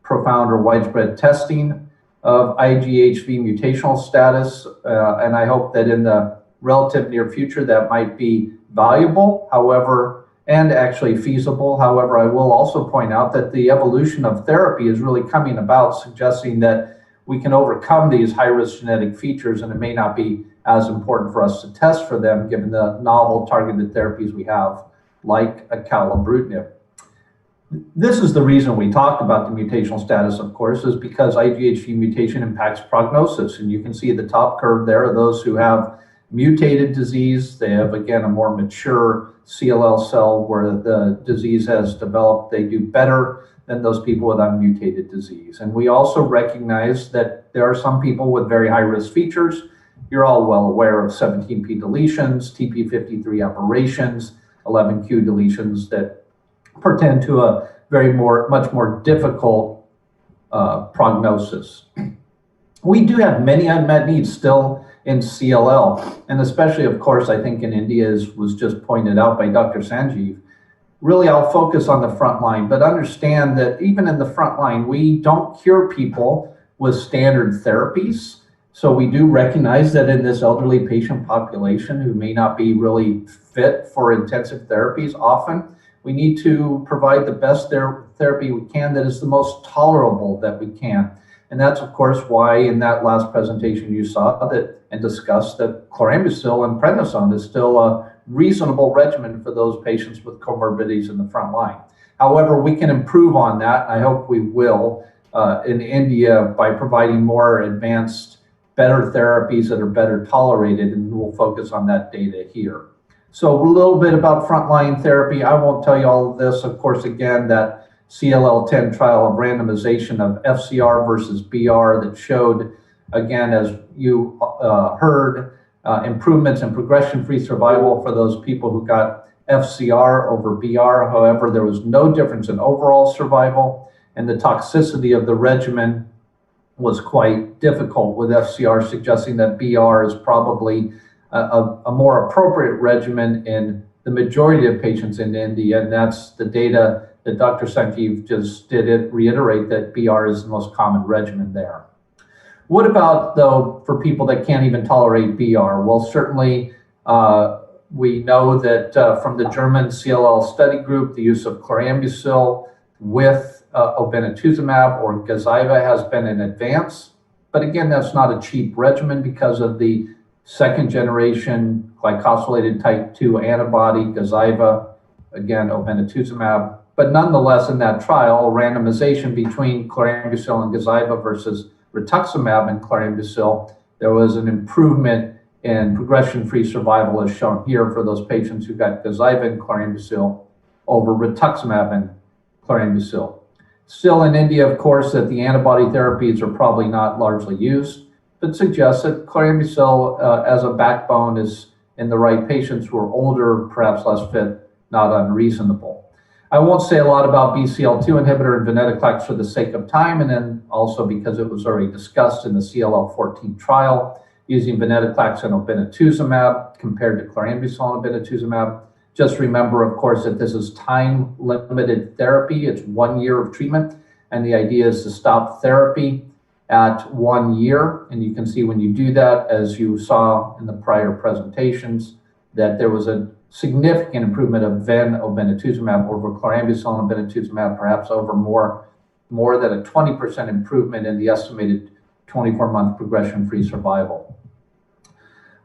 profound or widespread testing of IGHV mutational status, and I hope that in the relative near future that might be valuable, however, and actually feasible. However, I will also point out that the evolution of therapy is really coming about, suggesting that we can overcome these high-risk genetic features, and it may not be as important for us to test for them given the novel targeted therapies we have, like Acalabrutinib. This is the reason we talk about the mutational status, of course, is because IGHV mutation impacts prognosis. And you can see the top curve there are those who have mutated disease. They have, again, a more mature CLL cell where the disease has developed. They do better than those people with unmutated disease. And we also recognize that there are some people with very high-risk features. You're all well aware of 17p deletions, TP53 aberrations, 11q deletions that portend to a much more difficult prognosis. We do have many unmet needs still in CLL, and especially, of course, I think in India, as was just pointed out by Dr. Sanjeev. Really, I'll focus on the front line, but understand that even in the front line, we don't cure people with standard therapies. So we do recognize that in this elderly patient population who may not be really fit for intensive therapies often, we need to provide the best therapy we can that is the most tolerable that we can. And that's, of course, why in that last presentation you saw that and discussed that chlorambucil and prednisone is still a reasonable regimen for those patients with comorbidities in the front line. However, we can improve on that. I hope we will in India by providing more advanced, better therapies that are better tolerated, and we'll focus on that data here. So a little bit about frontline therapy. I won't tell you all of this. Of course, again, that CLL-10 trial of randomization of FCR versus BR that showed, again, as you heard, improvements in progression-free survival for those people who got FCR over BR. However, there was no difference in overall survival, and the toxicity of the regimen was quite difficult, with FCR suggesting that BR is probably a more appropriate regimen in the majority of patients in India, and that's the data that Dr. Sanjeev just did reiterate that BR is the most common regimen there. What about, though, for people that can't even tolerate BR? Well, certainly we know that from the German CLL study group, the use of chlorambucil with obinutuzumab or Gazyva has been in advance. But again, that's not a cheap regimen because of the second generation glycosylated type 2 antibody, Gazyva, again, obinutuzumab. But nonetheless, in that trial, randomization between chlorambucil and Gazyva versus rituximab and chlorambucil, there was an improvement in progression-free survival as shown here for those patients who got Gazyva and chlorambucil over rituximab and chlorambucil. Still in India, of course, that the antibody therapies are probably not largely used, but suggests that chlorambucil as a backbone is in the right patients who are older, perhaps less fit, not unreasonable. I won't say a lot about BCL2 inhibitor and venetoclax for the sake of time, and then also because it was already discussed in the CLL-14 trial using venetoclax and obinutuzumab compared to chlorambucil and obinutuzumab. Just remember, of course, that this is time-limited therapy. It's 1 year of treatment, and the idea is to stop therapy at 1 year. And you can see when you do that, as you saw in the prior presentations, that there was a significant improvement of obinutuzumab over chlorambucil and obinutuzumab, perhaps over more than a 20% improvement in the estimated 24-month progression-free survival.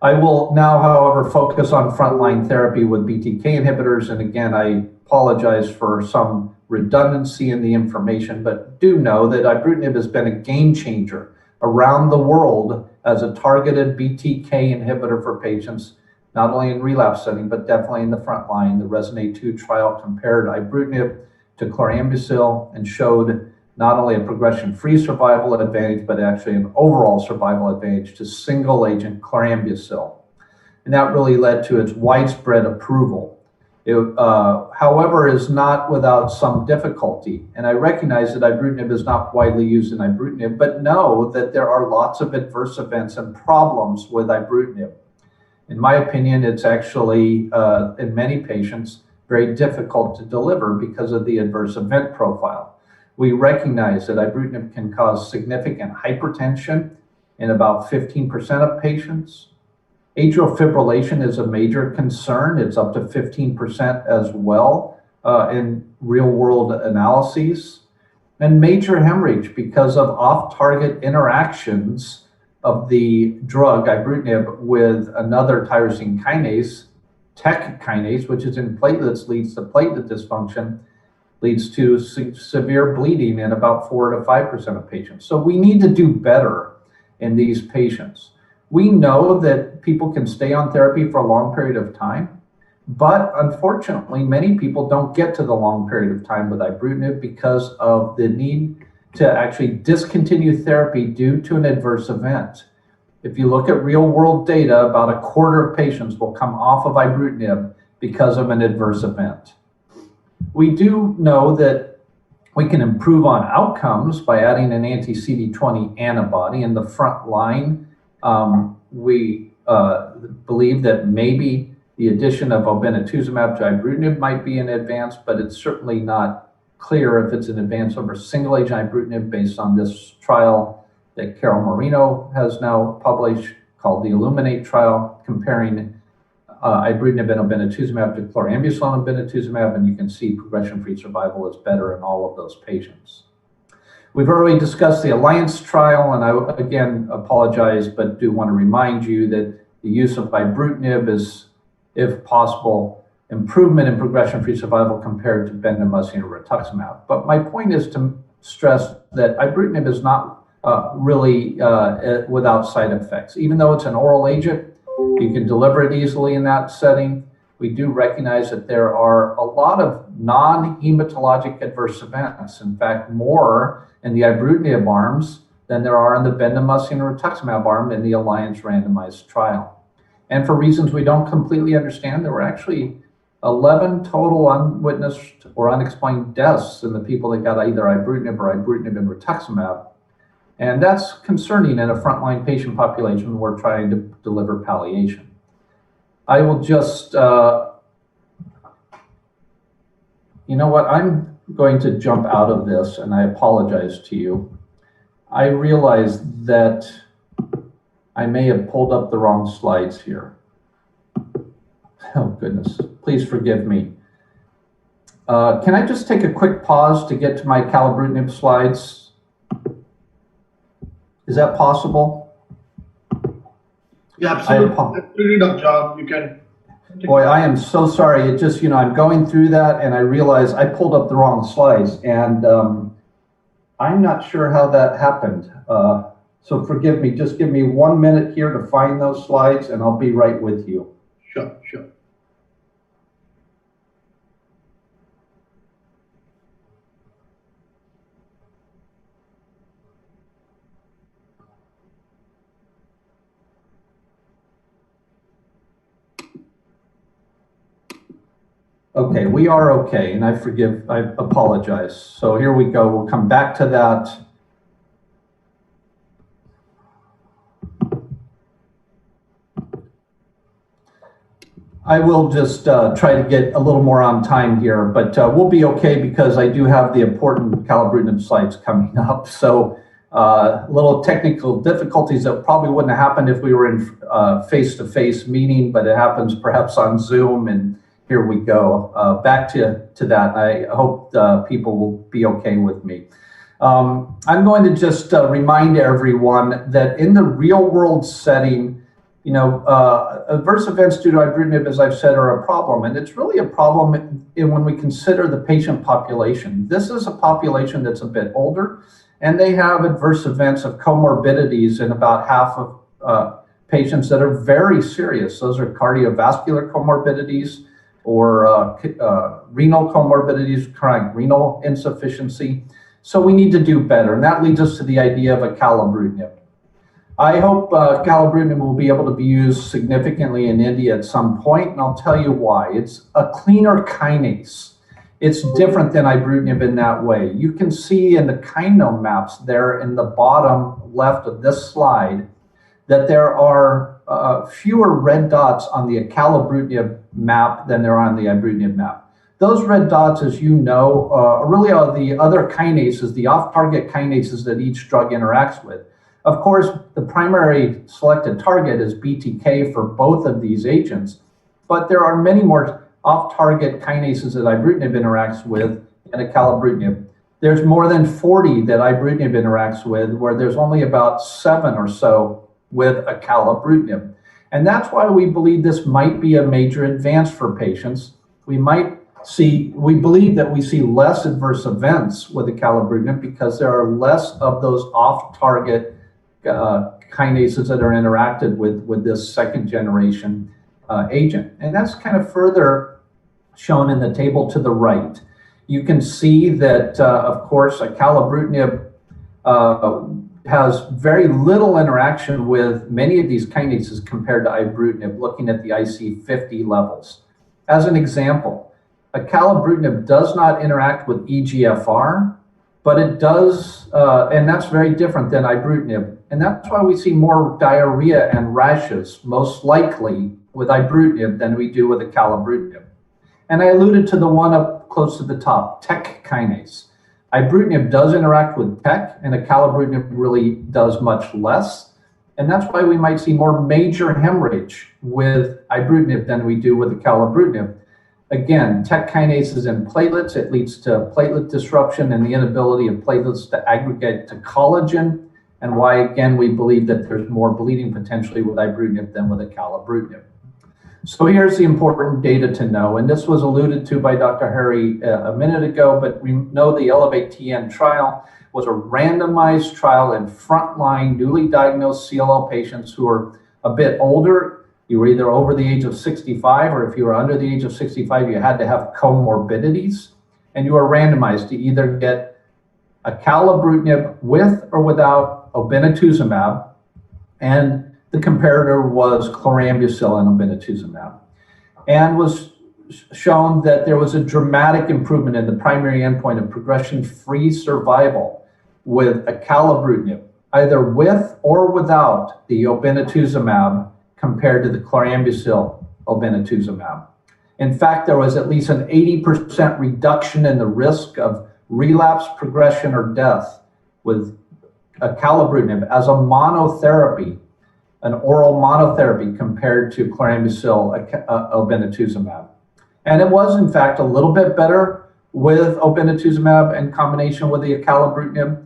I will now, however, focus on frontline therapy with BTK inhibitors. And again, I apologize for some redundancy in the information, but do know that ibrutinib has been a game changer around the world as a targeted BTK inhibitor for patients, not only in relapse setting, but definitely in the front line. The RESONATE-2 trial compared ibrutinib to chlorambucil and showed not only a progression-free survival advantage, but actually an overall survival advantage to single-agent chlorambucil. And that really led to its widespread approval. It, however, is not without some difficulty. And I recognize that ibrutinib is not widely used in ibrutinib, but know that there are lots of adverse events and problems with ibrutinib. In my opinion, it's actually, in many patients, very difficult to deliver because of the adverse event profile. We recognize that ibrutinib can cause significant hypertension in about 15% of patients. Atrial fibrillation is a major concern. It's up to 15% as well in real-world analyses. And major hemorrhage because of off-target interactions of the drug ibrutinib with another tyrosine kinase, TEC kinase, which is in platelets, leads to platelet dysfunction, leads to severe bleeding in about 4 to 5% of patients. So we need to do better in these patients. We know that people can stay on therapy for a long period of time, but unfortunately, many people don't get to the long period of time with ibrutinib because of the need to actually discontinue therapy due to an adverse event. If you look at real-world data, about a quarter of patients will come off of ibrutinib because of an adverse event. We do know that we can improve on outcomes by adding an anti-CD20 antibody in the front line. We believe that maybe the addition of obinutuzumab to ibrutinib might be an advance, but it's certainly not clear if it's an advance over single-agent ibrutinib based on this trial that Carol Marino has now published called the Illuminate trial, comparing ibrutinib and obinutuzumab to chlorambucil and obinutuzumab, and you can see progression-free survival is better in all of those patients. We've already discussed the Alliance trial, and I again apologize, but do want to remind you that the use of ibrutinib is, if possible, improvement in progression-free survival compared to bendamustine or rituximab. But my point is to stress that ibrutinib is not really without side effects. Even though it's an oral agent, you can deliver it easily in that setting. We do recognize that there are a lot of non-hematologic adverse events. In fact, more in the ibrutinib arms than there are in the bendamustine or rituximab arm in the Alliance randomized trial. And for reasons we don't completely understand, there were actually 11 total unwitnessed or unexplained deaths in the people that got either ibrutinib or ibrutinib and rituximab. And that's concerning in a frontline patient population we're trying to deliver palliation. I will just, you know what, I'm going to jump out of this, and I apologize to you. I realize that I may have pulled up the wrong slides here. Oh goodness, please forgive me. Can I just take a quick pause to get to my acalabrutinib slides? Is that possible? Yeah, absolutely, Dr. John. You can. Boy, I am so sorry. It just, I'm going through that and I realize I pulled up the wrong slides, and I'm not sure how that happened. So forgive me. Just give me 1 minute here to find those slides and I'll be right with you. Sure, sure. Okay, we are okay, and I apologize. So here we go. We'll come back to that. I will just try to get a little more on time here, but we'll be okay because I do have the important acalabrutinib slides coming up. So little technical difficulties that probably wouldn't have happened if we were in face-to-face meeting, but it happens perhaps on Zoom, and here we go. Back to that. I hope people will be okay with me. I'm going to just remind everyone that in the real world setting, adverse events due to ibrutinib, as I've said, are a problem. And it's really a problem when we consider the patient population. This is a population that's a bit older, and they have adverse events of comorbidities in about half of patients that are very serious. Those are cardiovascular comorbidities, or renal comorbidities, chronic renal insufficiency. So we need to do better, and that leads us to the idea of acalabrutinib. I hope acalabrutinib will be able to be used significantly in India at some point, and I'll tell you why. It's a cleaner kinase. It's different than ibrutinib in that way. You can see in the kinome maps there in the bottom left of this slide that there are fewer red dots on the acalabrutinib map than there are on the ibrutinib map. Those red dots, as you know, really are the other kinases, the off-target kinases that each drug interacts with. Of course, the primary selected target is BTK for both of these agents, but there are many more off-target kinases that ibrutinib interacts with than acalabrutinib. There's more than 40 that ibrutinib interacts with, where there's only about 7 or so with acalabrutinib. And that's why we believe this might be a major advance for patients. We believe that we see less adverse events with acalabrutinib because there are less of those off-target kinases that are interacted with this second generation agent. And that's kind of further shown in the table to the right. You can see that, of course, acalabrutinib has very little interaction with many of these kinases compared to ibrutinib, looking at the IC50 levels. As an example, acalabrutinib does not interact with EGFR, but it does, and that's very different than ibrutinib. And that's why we see more diarrhea and rashes, most likely with ibrutinib than we do with acalabrutinib. And I alluded to the one up close to the top, TEC kinase. Ibrutinib does interact with TEC, and acalabrutinib really does much less. And that's why we might see more major hemorrhage with ibrutinib than we do with acalabrutinib. Again, TEC kinase is in platelets. It leads to platelet disruption and the inability of platelets to aggregate to collagen, and why, again, we believe that there's more bleeding potentially with ibrutinib than with acalabrutinib. So here's the important data to know, and this was alluded to by Dr. Harry a minute ago, but we know the Elevate-TN trial was a randomized trial in frontline newly diagnosed CLL patients who are a bit older. You were either over the age of 65, or if you were under the age of 65, you had to have comorbidities, and you were randomized to either get acalabrutinib with or without obinutuzumab, and the comparator was chlorambucil and obinutuzumab, and was shown that there was a dramatic improvement in the primary endpoint of progression-free survival with acalabrutinib, either with or without the obinutuzumab compared to the chlorambucil obinutuzumab. In fact, there was at least an 80% reduction in the risk of relapse, progression, or death with acalabrutinib as a monotherapy, an oral monotherapy compared to chlorambucil obinutuzumab. And it was, in fact, a little bit better with obinutuzumab in combination with the acalabrutinib.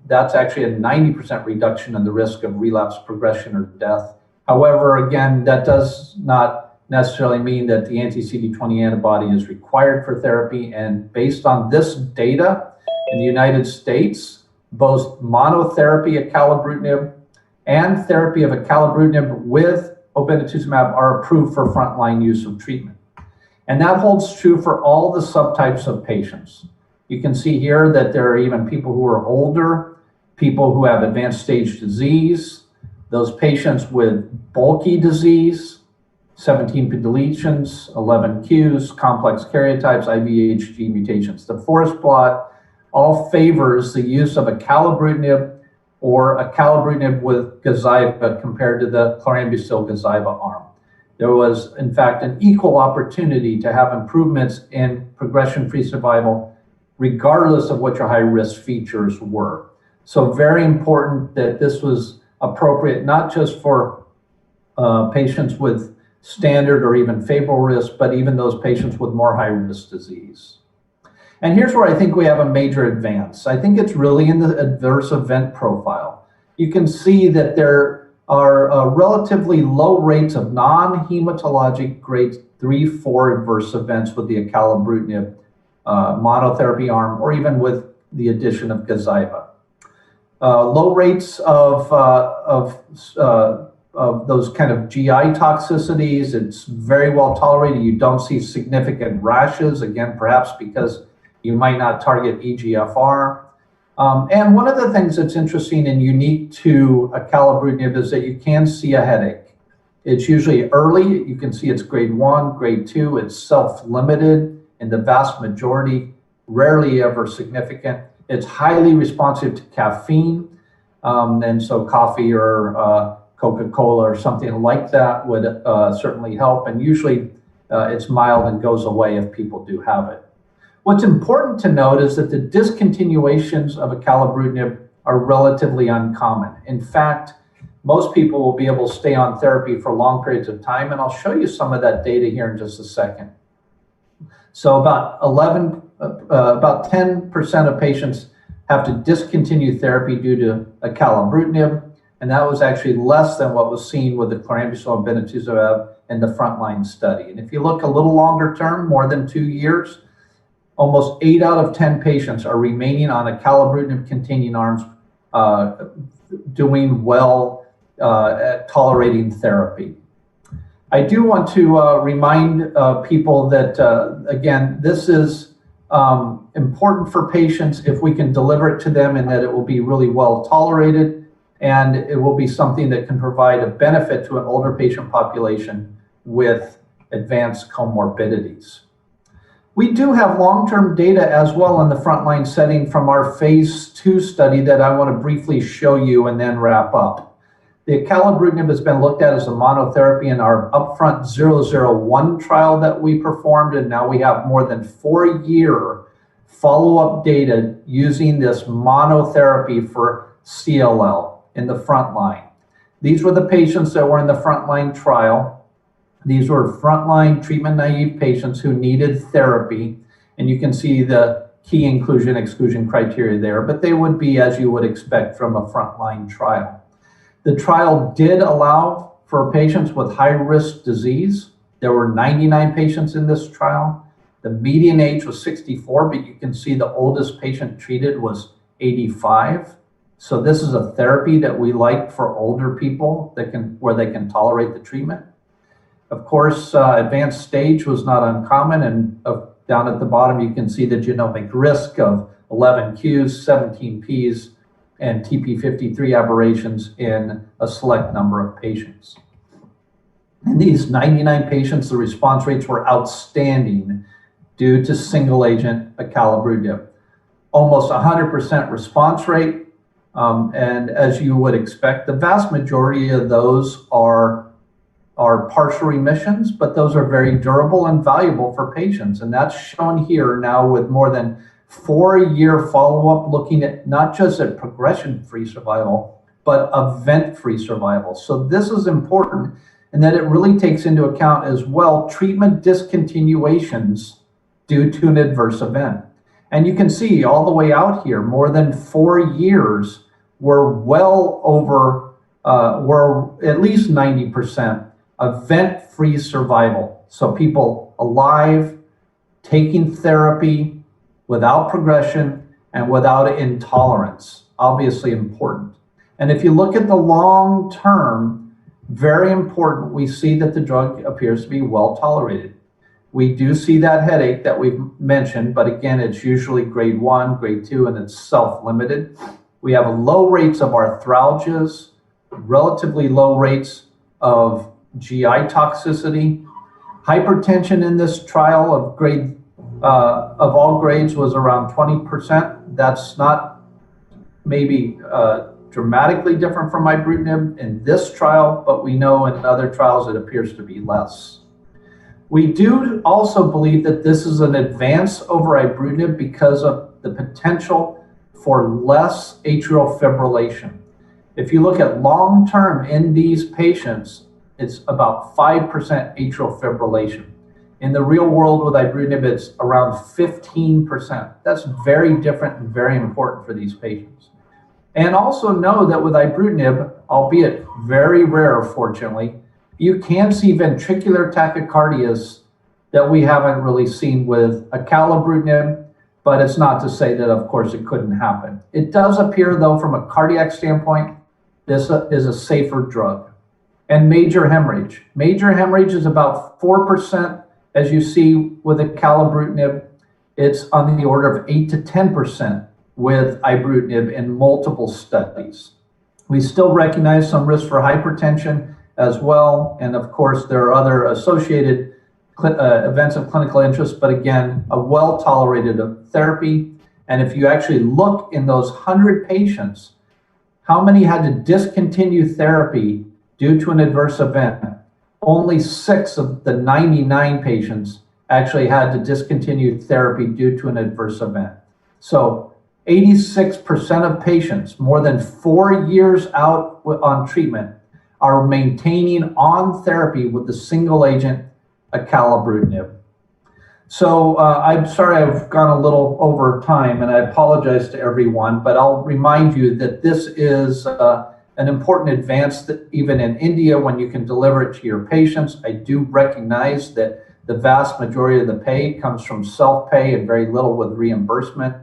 That's actually a 90% reduction in the risk of relapse, progression, or death. However, again, that does not necessarily mean that the anti-CD20 antibody is required for therapy. And based on this data in the United States, both monotherapy acalabrutinib and therapy of acalabrutinib with obinutuzumab are approved for frontline use of treatment. And that holds true for all the subtypes of patients. You can see here that there are even people who are older, people who have advanced stage disease, those patients with bulky disease, 17p deletions, 11 Qs, complex karyotypes, IVHG mutations. The forest plot all favors the use of acalabrutinib or acalabrutinib with Gazyva compared to the chlorambucil Gazyva arm. There was, in fact, an equal opportunity to have improvements in progression-free survival regardless of what your high-risk features were. So very important that this was appropriate not just for patients with standard or even favorable risk, but even those patients with more high-risk disease. And here's where I think we have a major advance. I think it's really in the adverse event profile. You can see that there are relatively low rates of non-hematologic grade 3-4 adverse events with the acalabrutinib monotherapy arm, or even with the addition of Gazyva. Low rates of those kind of GI toxicities. It's very well tolerated. You don't see significant rashes, again, perhaps because you might not target EGFR. And one of the things that's interesting and unique to acalabrutinib is that you can see a headache. It's usually early. You can see it's grade 1, grade 2. It's self-limited in the vast majority, rarely ever significant. It's highly responsive to caffeine. And so coffee or Coca-Cola or something like that would certainly help. And usually it's mild and goes away if people do have it. What's important to note is that the discontinuations of acalabrutinib are relatively uncommon. In fact, most people will be able to stay on therapy for long periods of time, and I'll show you some of that data here in just a second. So about 10% of patients have to discontinue therapy due to acalabrutinib, and that was actually less than what was seen with the chlorambucil and obinutuzumab in the frontline study. And if you look a little longer term, more than 2 years, almost 8 out of 10 patients are remaining on acalabrutinib-containing arms, doing well at tolerating therapy. I do want to remind people that, again, this is important for patients if we can deliver it to them, and that it will be really well tolerated, and it will be something that can provide a benefit to an older patient population with advanced comorbidities. We do have long-term data as well in the frontline setting from our phase 2 study that I want to briefly show you and then wrap up. The acalabrutinib has been looked at as a monotherapy in our upfront 001 trial that we performed, and now we have more than 4-year follow-up data using this monotherapy for CLL in the front line. These were the patients that were in the frontline trial. These were frontline treatment-naive patients who needed therapy, and you can see the key inclusion-exclusion criteria there, but they would be as you would expect from a frontline trial. The trial did allow for patients with high-risk disease. There were 99 patients in this trial. The median age was 64, but you can see the oldest patient treated was 85. So this is a therapy that we like for older people where they can tolerate the treatment. Of course, advanced stage was not uncommon, and down at the bottom you can see the genomic risk of 11 Qs, 17 Ps, and TP53 aberrations in a select number of patients. In these 99 patients, the response rates were outstanding due to single agent acalabrutinib. Almost 100% response rate, and as you would expect, the vast majority of those are partial remissions, but those are very durable and valuable for patients. And that's shown here now with more than 4-year follow-up, looking at not just at progression-free survival, but event-free survival. So this is important in that it really takes into account as well treatment discontinuations due to an adverse event. And you can see all the way out here, more than 4 years, we're well over, we're at least 90% event-free survival. So people alive, taking therapy without progression and without intolerance, obviously important. And if you look at the long term, very important, we see that the drug appears to be well tolerated. We do see that headache that we've mentioned, but again, it's usually grade 1, grade 2, and it's self-limited. We have low rates of arthralgias, relatively low rates of GI toxicity. Hypertension in this trial of all grades was around 20%. That's not maybe dramatically different from ibrutinib in this trial, but we know in other trials it appears to be less. We do also believe that this is an advance over ibrutinib because of the potential for less atrial fibrillation. If you look at long-term in these patients, it's about 5% atrial fibrillation. In the real world with ibrutinib, it's around 15%. That's very different and very important for these patients. And also know that with ibrutinib, albeit very rare, fortunately, you can see ventricular tachycardias that we haven't really seen with acalabrutinib, but it's not to say that, of course, it couldn't happen. It does appear, though, from a cardiac standpoint, this is a safer drug. And major hemorrhage. Major hemorrhage is about 4%, as you see with acalabrutinib. It's on the order of 8 to 10% with ibrutinib in multiple studies. We still recognize some risk for hypertension as well, and of course there are other associated events of clinical interest, but again, a well-tolerated therapy. And if you actually look in those 100 patients, how many had to discontinue therapy due to an adverse event? Only 6 of the 99 patients actually had to discontinue therapy due to an adverse event. So 86% of patients, more than 4 years out on treatment, are maintaining on therapy with the single agent acalabrutinib. So I'm sorry I've gone a little over time, and I apologize to everyone, but I'll remind you that this is an important advance that even in India, when you can deliver it to your patients. I do recognize that the vast majority of the pay comes from self-pay and very little with reimbursement.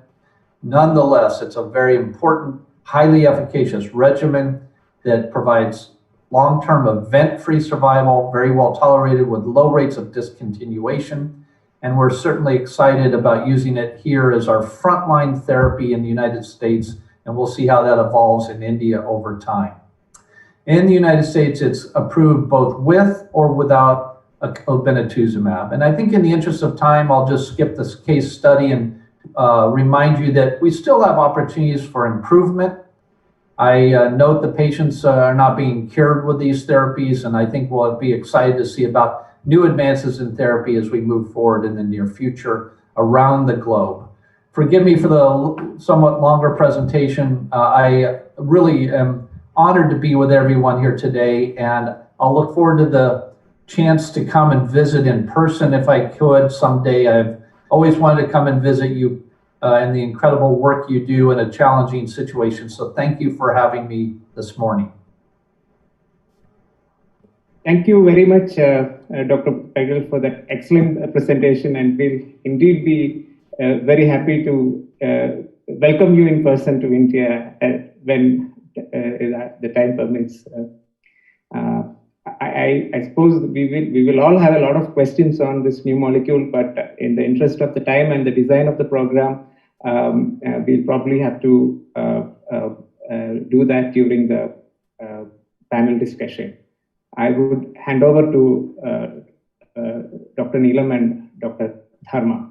Nonetheless, it's a very important, highly efficacious regimen that provides long-term event-free survival, very well tolerated with low rates of discontinuation. And we're certainly excited about using it here as our frontline therapy in the United States, and we'll see how that evolves in India over time. In the United States, it's approved both with or without obinutuzumab. And I think in the interest of time, I'll just skip this case study and remind you that we still have opportunities for improvement. I note the patients are not being cured with these therapies, and I think we'll be excited to see about new advances in therapy as we move forward in the near future around the globe. forgive me for the somewhat longer presentation. I really am honored to be with everyone here today, and I'll look forward to the chance to come and visit in person if I could someday. I've always wanted to come and visit you and the incredible work you do in a challenging situation. So thank you for having me this morning. Thank you very much, Dr. Pagel, for that excellent presentation, and we'll indeed be very happy to welcome you in person to India when the time permits. I suppose we will all have a lot of questions on this new molecule, but in the interest of the time and the design of the program, we'll probably have to do that during the panel discussion. I would hand over to Dr. Neelam and Dr. Varma.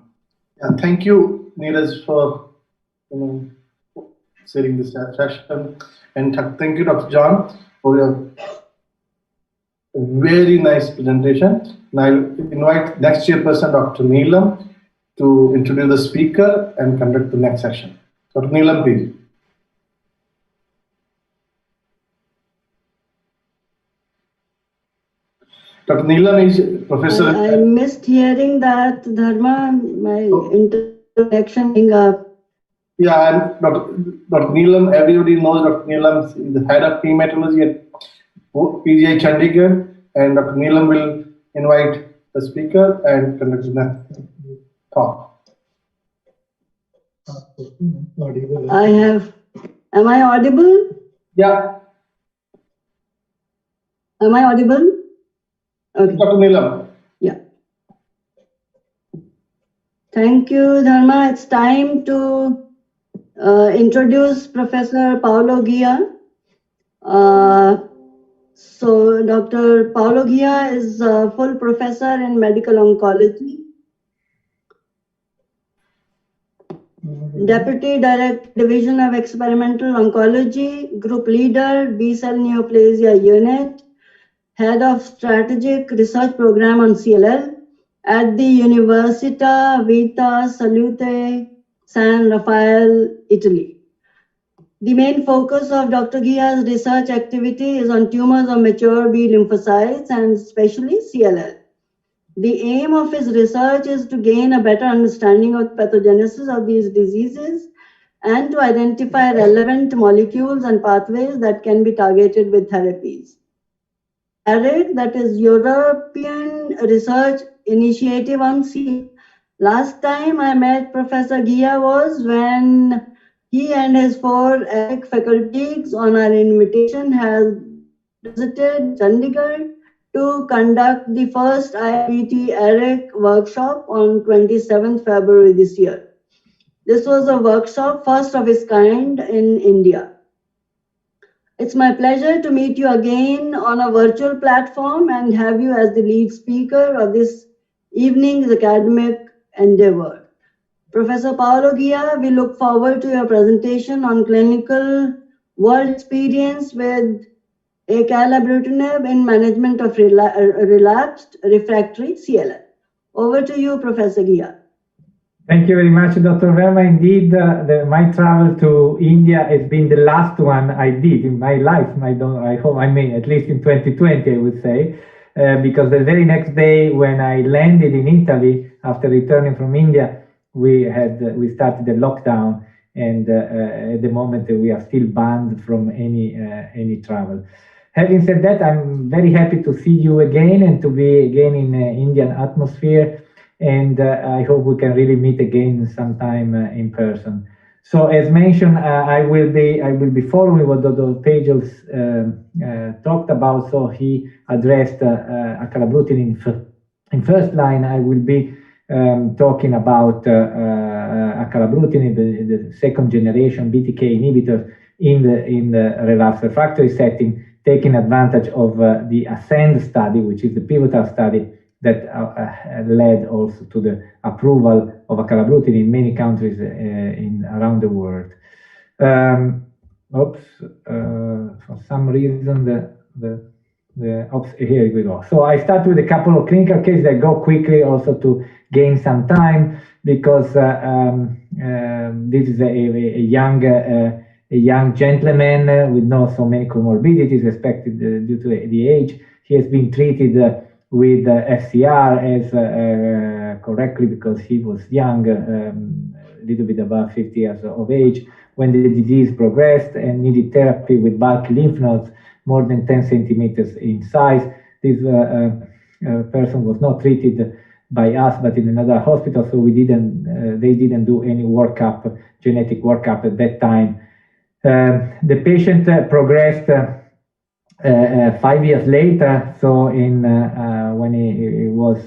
Yeah, thank you, Neeraj, for setting this session, and thank you, Dr. John, for your very nice presentation. Now I'll invite next chairperson, Dr. Neelam, to introduce the speaker and conduct the next session. Dr. Neelam, please. Dr. Neelam is professor. I missed hearing that, Dharma, my introduction being up. Yeah, I'm Dr. Neelam. Everybody knows Dr. Neelam is the head of hematology at PGI Chandigarh, and Dr. Neelam will invite the speaker and conduct the next talk. Am I audible? Yeah. Am I audible? Okay. Dr. Neelam. Yeah. Thank you, Dharma. It's time to introduce Professor Paolo Ghia. So Dr. Paolo Ghia is a full professor in medical oncology, Deputy Director, Division of Experimental Oncology, Group Leader, B-cell Neoplasia Unit, Head of Strategic Research Program on CLL at the Università Vita Salute San Raffaele, Italy. The main focus of Dr. Ghia's research activity is on tumors of mature B lymphocytes and especially CLL. The aim of his research is to gain a better understanding of pathogenesis of these diseases and to identify relevant molecules and pathways that can be targeted with therapies. ERIC, that is European Research Initiative on CLL. Last time I met Professor Ghia was when he and his 4 ERIC faculties on our invitation has visited Chandigarh to conduct the first IIT ERIC workshop on 27th February this year. This was a workshop first of its kind in India. It's my pleasure to meet you again on a virtual platform and have you as the lead speaker of this evening's academic endeavor. Professor Paolo Ghia, we look forward to your presentation on clinical world experience with Acalabrutinib in management of relapsed refractory CLL. Over to you, Professor Ghia. Thank you very much, Dr. Varma. Indeed, my travel to India has been the last one I did in my life. I hope, at least in 2020, I would say, because the very next day when I landed in Italy after returning from India, we started the lockdown, and at the moment we are still banned from any travel. Having said that, I'm very happy to see you again and to be again in Indian atmosphere, and I hope we can really meet again sometime in person. So, as mentioned, I will be following what Dr. Pagel talked about. So he addressed Acalabrutinib in first line. I will be talking about Acalabrutinib, the second generation BTK inhibitor in the relapsed refractory setting, taking advantage of the ASCEND study, which is the pivotal study that led also to the approval of Acalabrutinib in many countries around the world. For some reason the Here we go. So I start with a couple of clinical cases. I go quickly also to gain some time because this is a young gentleman with not so many comorbidities expected due to the age. He has been treated with FCR as correctly because he was young, a little bit above 50 years of age, when the disease progressed and needed therapy with bulky lymph nodes more than 10 centimeters in size. This person was not treated by us, but in another hospital, so they didn't do any workup, genetic workup at that time. The patient progressed 5 years later, so when he was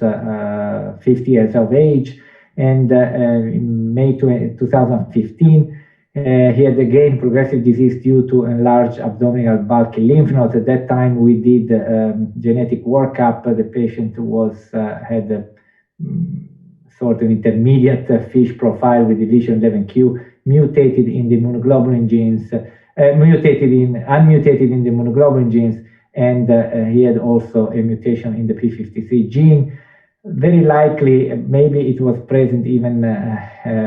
50 years of age, and in May 2015, he had again progressive disease due to enlarged abdominal bulky lymph nodes. At that time, we did genetic workup. The patient had a sort of intermediate FISH profile with deletion 11q, mutated in the immunoglobulin genes, unmutated in the immunoglobulin genes, and he had also a mutation in the P53 gene. Very likely, maybe it was present even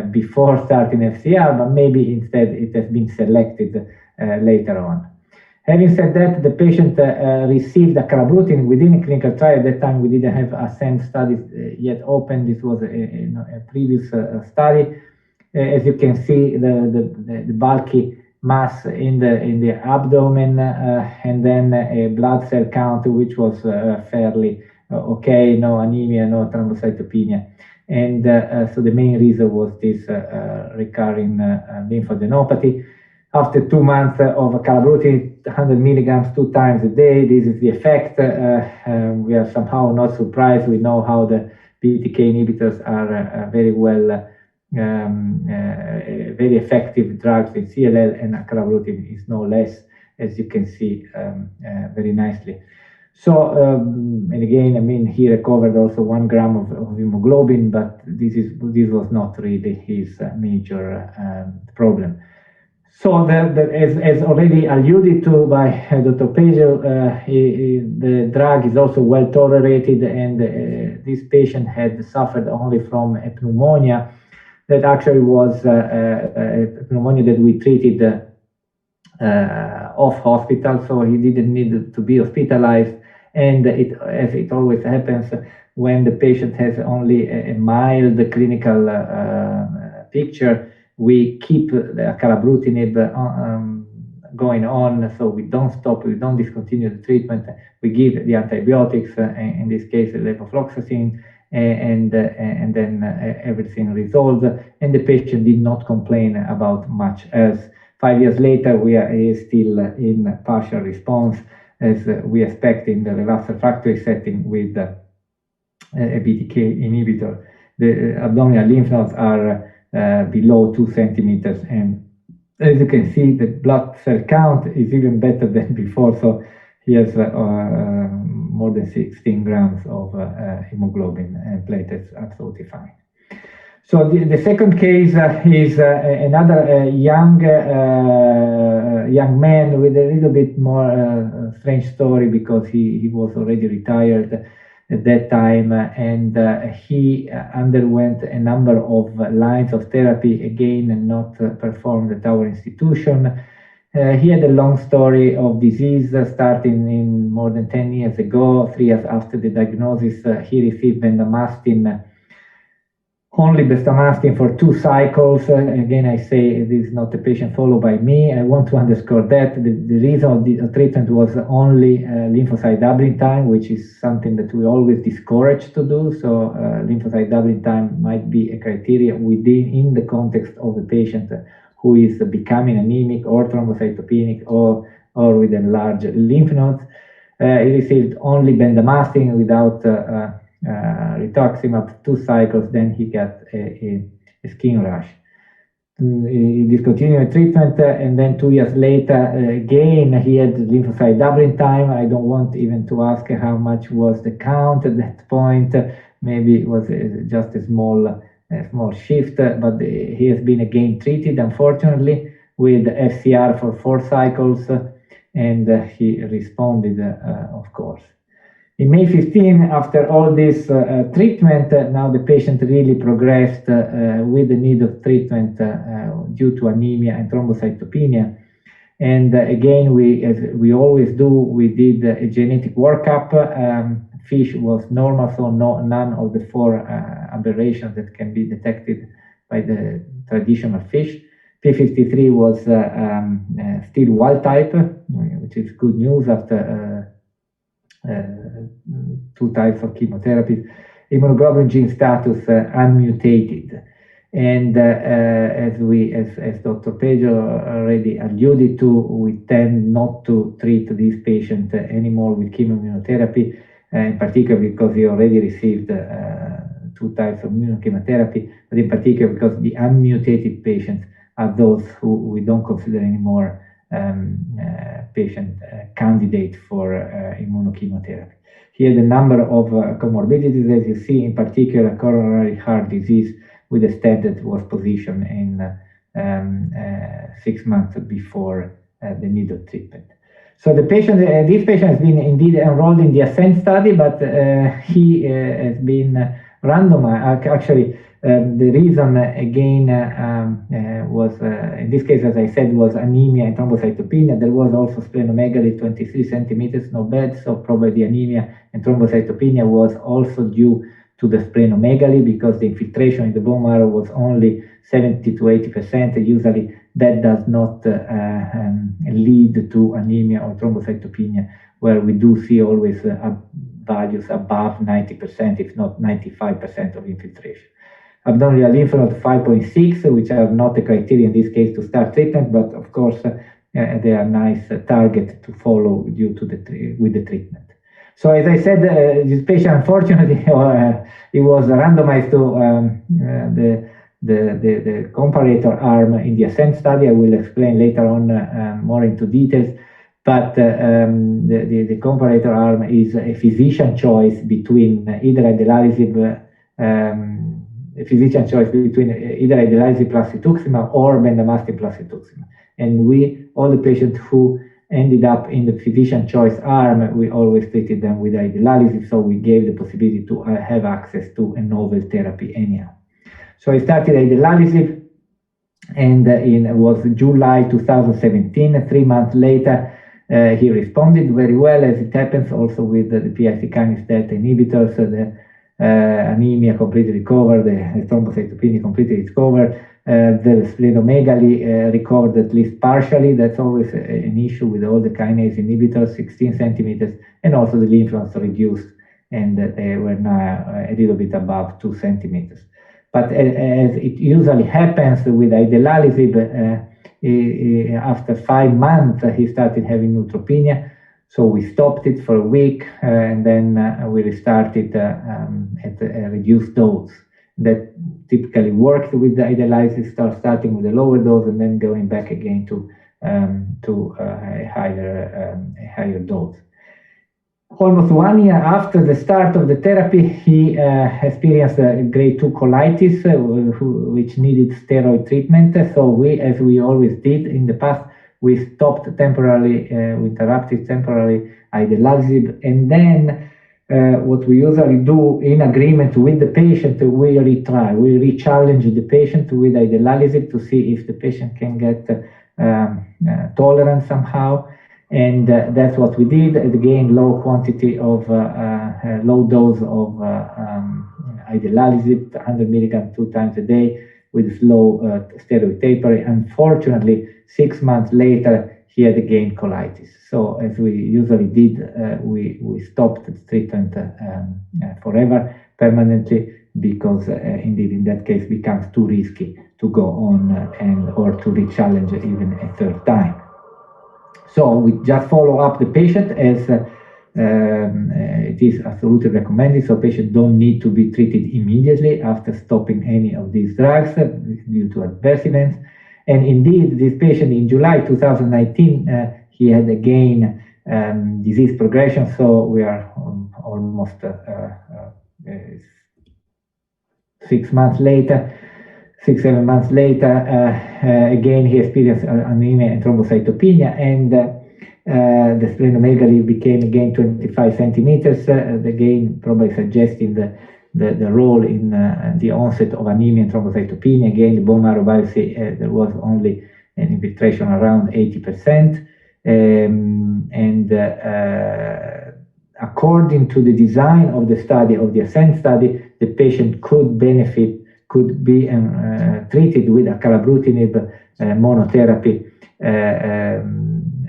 before starting FCR, but maybe instead it has been selected later on. Having said that, the patient received acalabrutinib within a clinical trial. At that time, we didn't have ASCEND studies yet open. This was a previous study. As you can see, the bulky mass in the abdomen, and then a blood cell count which was fairly okay, no anemia, no thrombocytopenia. And so the main reason was this recurring lymphadenopathy. After 2 months of acalabrutinib, 100 milligrams 2 times a day, this is the effect. We are somehow not surprised. We know how the BTK inhibitors are very well, very effective drugs in CLL, and acalabrutinib is no less, as you can see very nicely. So, and again, I mean, he recovered also 1 gram of hemoglobin, but this was not really his major problem. So, as already alluded to by Dr. Pagel, the drug is also well tolerated, and this patient had suffered only from a pneumonia that actually was a pneumonia that we treated off hospital, so he didn't need to be hospitalized. And as it always happens, when the patient has only a mild clinical picture, we keep the acalabrutinib going on, so we don't stop, we don't discontinue the treatment. We give the antibiotics, in this case, levofloxacin, and then everything resolved, and the patient did not complain about much else. 5 years later, he is still in partial response, as we expect in the relapsed refractory setting with a BTK inhibitor. The abdominal lymph nodes are below 2 centimeters, and as you can see, the blood cell count is even better than before, so he has more than 16 grams of hemoglobin, and platelets absolutely fine. So the second case is another young man with a little bit more strange story, because he was already retired at that time, and he underwent a number of lines of therapy, again, and not performed at our institution. He had a long story of disease starting in more than 10 years ago. 3 years after the diagnosis, he received bendamustine, only bendamustine for 2 cycles. Again, I say this is not a patient followed by me. I want to underscore that the reason of the treatment was only lymphocyte doubling time, which is something that we always discourage to do. So lymphocyte doubling time might be a criteria in the context of a patient who is becoming anemic or thrombocytopenic or with enlarged lymph nodes. He received only bendamustine without rituximab 2 cycles, then he got a skin rash. He discontinued treatment, and then 2 years later, again, he had lymphocyte doubling time. I don't want even to ask how much was the count at that point. Maybe it was just a small shift, but he has been again treated, unfortunately, with FCR for 4 cycles. and he responded, of course. In May 15, after all this treatment, now the patient really progressed with the need of treatment due to anemia and thrombocytopenia. And again, as we always do, we did a genetic workup. Fish was normal, so none of the 4 aberrations that can be detected by the traditional fish. P53 was still wild type, which is good news after 2 types of chemotherapy. Immunoglobulin gene status unmutated. And as Dr. Pagel already alluded to, we tend not to treat these patients anymore with chemoimmunotherapy, in particular because he already received 2 types of immunochemotherapy, but in particular because the unmutated patients are those who we don't consider anymore patient candidate for immunochemotherapy. Here the number of comorbidities, as you see, in particular coronary heart disease, with a stent that was positioned in 6 months before the need of treatment. So the patient, this patient has been indeed enrolled in the ASCEND study, but he has been randomized. Actually, the reason again was, in this case, as I said, was anemia and thrombocytopenia. There was also splenomegaly, 23 centimeters, no bad. So probably the anemia and thrombocytopenia was also due to the splenomegaly, because the infiltration in the bone marrow was only 70 to 80%. Usually that does not lead to anemia or thrombocytopenia, where we do see always values above 90%, if not 95% of infiltration. Abdominal lymph node 5.6, which are not a criteria in this case to start treatment, but of course they are nice target to follow due to with the treatment. So as I said, this patient, unfortunately, he was randomized to the comparator arm in the ASCEND study. I will explain later on more into details. But the comparator arm is a physician choice between either idelalisib, plus rituximab or bendamustine plus rituximab. And all the patients who ended up in the physician choice arm, we always treated them with idelalisib, so we gave the possibility to have access to a novel therapy anyhow. So I started idelalisib, and it was July 2017. 3 months later, he responded very well, as it happens also with the PI3 kinase delta inhibitors. The anemia completely recovered, the thrombocytopenia completely recovered. The splenomegaly recovered at least partially. That's always an issue with all the kinase inhibitors, 16 centimeters, and also the lymph nodes reduced, and they were now a little bit above 2 centimeters. But as it usually happens with idelalisib, after 5 months, he started having neutropenia. So we stopped it for a week, and then we restarted at a reduced dose. That typically worked with the idelalisib, starting with a lower dose and then going back again to a higher dose. Almost 1 year after the start of the therapy, he experienced a grade 2 colitis, which needed steroid treatment. So as we always did in the past, we stopped temporarily, we interrupted temporarily idelalisib, and then what we usually do in agreement with the patient, we retry, we re-challenge the patient with idelalisib to see if the patient can get tolerant somehow. And that's what we did. Again, low quantity of, low dose of idelalisib, 100 milligrams 2 times a day with slow steroid tapering. Unfortunately, 6 months later, he had again colitis. So as we usually did, we stopped the treatment forever, permanently, because indeed in that case becomes too risky to go on or to re-challenge even a 3rd time. So we just follow up the patient as it is absolutely recommended. So patients don't need to be treated immediately after stopping any of these drugs due to adverse events. And indeed, this patient in July 2019, he had again disease progression. So we are almost 6 months later. 6-7 months later, again he experienced anemia and thrombocytopenia, and The splenomegaly became again 25 centimeters, again probably suggesting the role in the onset of anemia and thrombocytopenia. Again, the bone marrow biopsy, there was only an infiltration around 80%. According to the design of the study, of the ASCEND study, the patient could be treated with acalabrutinib monotherapy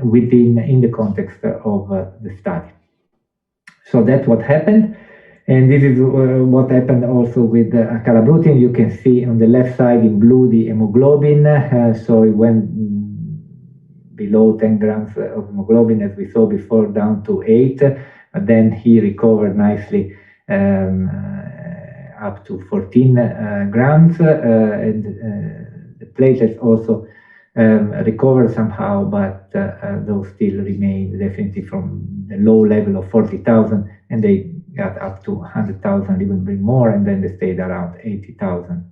in the context of the study. So that's what happened. And this is what happened also with acalabrutinib. You can see on the left side in blue the hemoglobin. So it went below 10 grams of hemoglobin, as we saw before, down to 8. But then he recovered nicely up to 14 grams. And the platelets also recovered somehow, but those still remain definitely from the low level of 40,000, and they got up to 100,000, even more, and then they stayed around 80,000.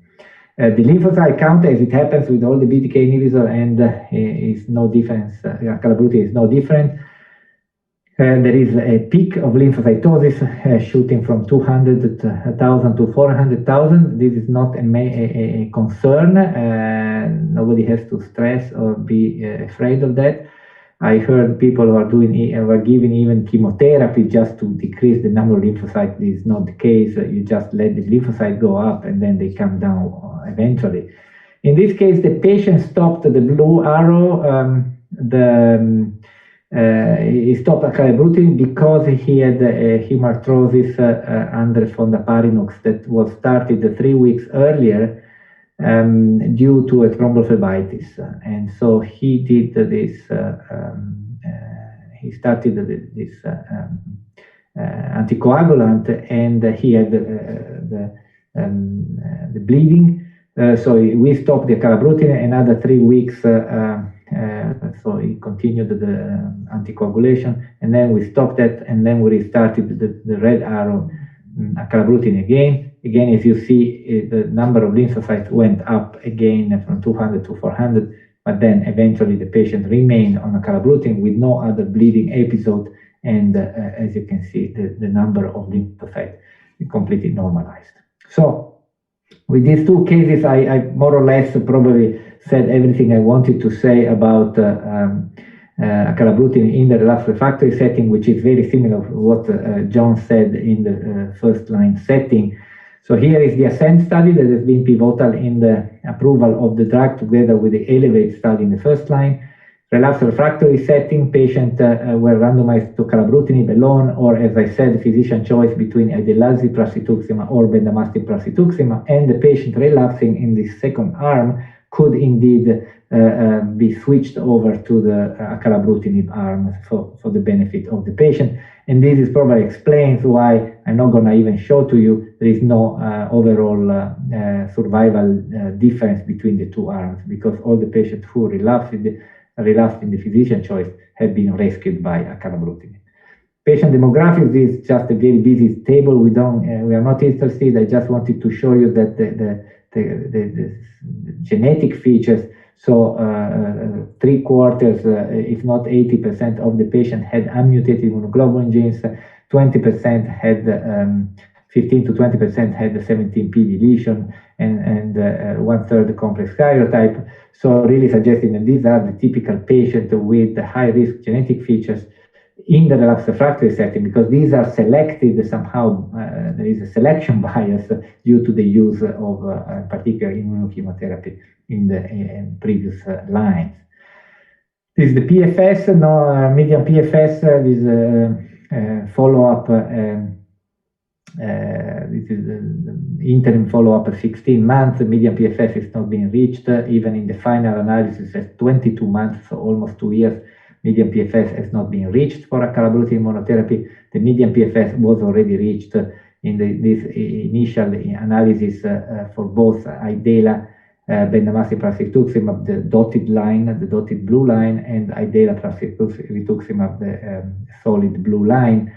The lymphocyte count, as it happens with all the BTK inhibitor, and is no difference. Acalabrutinib is no different. There is a peak of lymphocytosis shooting from 200,000 to 400,000. This is not a concern. Nobody has to stress or be afraid of that. I heard people were giving even chemotherapy just to decrease the number of lymphocytes. This is not the case. You just let the lymphocytes go up and then they come down eventually. In this case, the patient stopped the blue arrow. He stopped acalabrutinib because he had a hemarthrosis under fondaparinux that was started 3 weeks earlier due to a thrombophlebitis. And so he did this, he started this anticoagulant, and he had the bleeding. So we stopped the acalabrutinib another 3 weeks. So he continued the anticoagulation, and then we stopped that, and then we restarted the red arrow acalabrutinib again. Again, as you see, the number of lymphocytes went up again from 200 to 400, but then eventually the patient remained on acalabrutinib with no other bleeding episode, and as you can see, the number of lymphocytes completely normalized. So with these two cases, I more or less probably said everything I wanted to say about acalabrutinib in the relapsed refractory setting, which is very similar to what John said in the first line setting. So here is the ASCEND study that has been pivotal in the approval of the drug, together with the ELEVATE study in the first line. Relapsed refractory setting, patients were randomized to acalabrutinib alone, or, as I said, physician choice between idelalisib plus rituximab or bendamustine plus rituximab, and the patient relapsing in the second arm could indeed be switched over to the acalabrutinib arm for the benefit of the patient. And this is probably explains why I'm not going to even show to you there is no overall survival difference between the two arms, because all the patients who relapsed in the physician choice have been rescued by acalabrutinib. Patient demographics is just a very busy table. We are not interested. I just wanted to show you that the genetic features. So 3/4, if not 80% of the patient had unmutated immunoglobulin genes. 20% had 15 to 20% had the 17p deletion, and 1/3 complex karyotype. So really suggesting that these are the typical patients with the high-risk genetic features in the relapsed refractory setting, because these are selected somehow. There is a selection bias due to the use of particular immunochemotherapy in the previous lines. This is the PFS, median PFS. This follow-up. This is the interim follow-up of 16 months. The median PFS is not being reached. Even in the final analysis at 22 months, so almost 2 years, median PFS has not been reached for acalabrutinib monotherapy. The median PFS was already reached in this initial analysis for both IDELA, bendamustine plus rituximab, the dotted line, the dotted blue line, and IDELA plus rituximab, the solid blue line.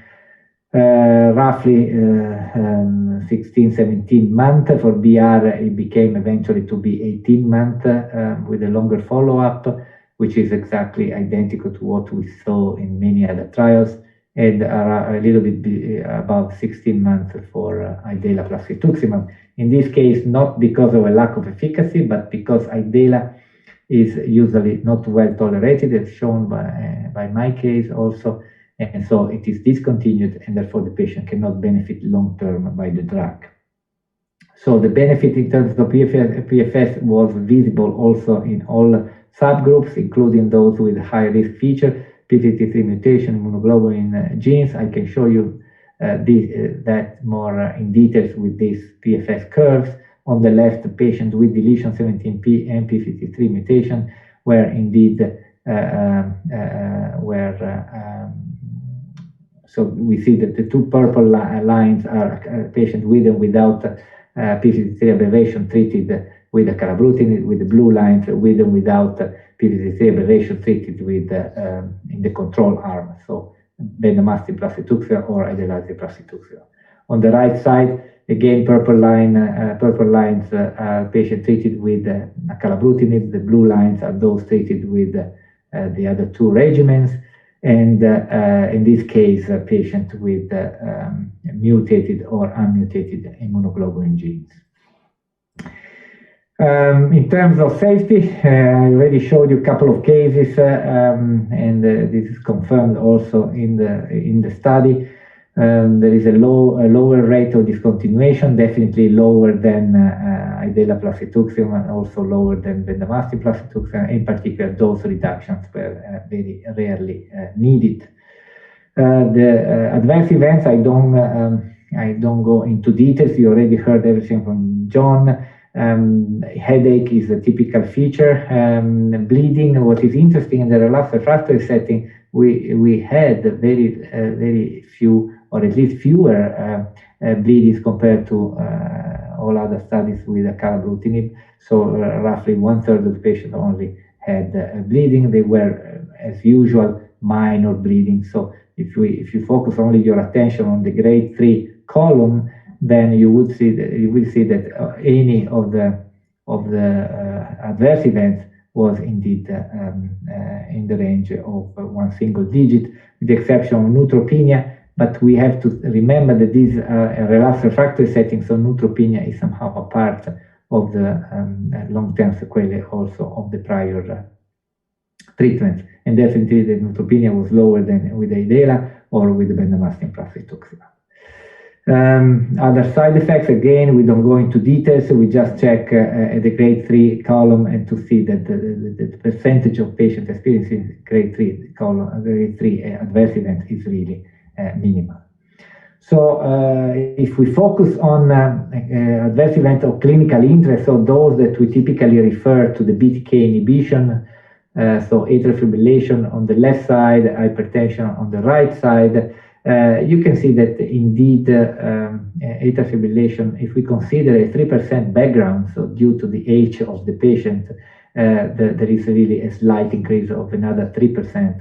Roughly 16, 17 months. For BR, it became eventually to be 18 months with a longer follow-up. which is exactly identical to what we saw in many other trials, and are a little bit above 16 months for Idela plus rituximab. In this case, not because of a lack of efficacy, but because Idela is usually not well tolerated, as shown by my case also, and so it is discontinued, and therefore the patient cannot benefit long-term by the drug. So the benefit in terms of PFS was visible also in all subgroups, including those with high-risk feature, P53 mutation, immunoglobulin genes. I can show you that more in details with these PFS curves. On the left, the patient with deletion 17p and P53 mutation, where indeed so we see that the two purple lines are patient with and without P53 aberration treated with acalabrutinib, with the blue lines with and without P53 aberration treated with in the control arm, so bendamustine plus rituximab or idelalisib plus rituximab. On the right side, again, purple lines are patients treated with acalabrutinib. The blue lines are those treated with the other two regimens, and in this case, a patient with mutated or unmutated immunoglobulin genes. In terms of safety, I already showed you a couple of cases, and this is confirmed also in the study. There is a lower rate of discontinuation, definitely lower than Idela plus rituximab, and also lower than bendamustine plus rituximab. In particular, dose reductions were very rarely needed. The adverse events, I don't go into details. You already heard everything from John. Headache is a typical feature. Bleeding, what is interesting in the relapsed refractory setting, we had very few, or at least fewer bleedings compared to all other studies with acalabrutinib. So roughly 1/3 of the patients only had bleeding. They were, as usual, minor bleeding. So if you focus only your attention on the grade 3 column, then you will see that any of the adverse events was indeed in the range of one single digit, with the exception of neutropenia. But we have to remember that these are a relapsed refractory setting, so neutropenia is somehow a part of the long-term sequelae also of the prior treatment. And definitely the neutropenia was lower than with Idela or with the bendamustine plus rituximab. Other side effects, again, we don't go into details, so we just check at the grade 3 column and to see that the percentage of patients experiencing grade 3 adverse event is really minimal. So if we focus on adverse events of clinical interest, so those that we typically refer to the BTK inhibition, so atrial fibrillation on the left side, hypertension on the right side, you can see that indeed atrial fibrillation, if we consider a 3% background, so due to the age of the patient, there is really a slight increase of another 3%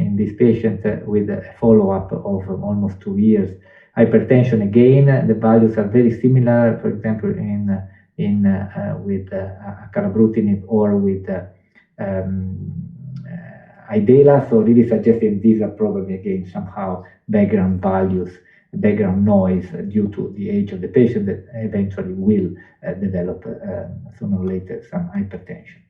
in this patient with a follow-up of almost 2 years. Hypertension, again, the values are very similar, for example, with acalabrutinib or with Idela, so really suggesting these are probably, again, somehow background values, background noise due to the age of the patient that eventually will develop sooner or later some hypertension.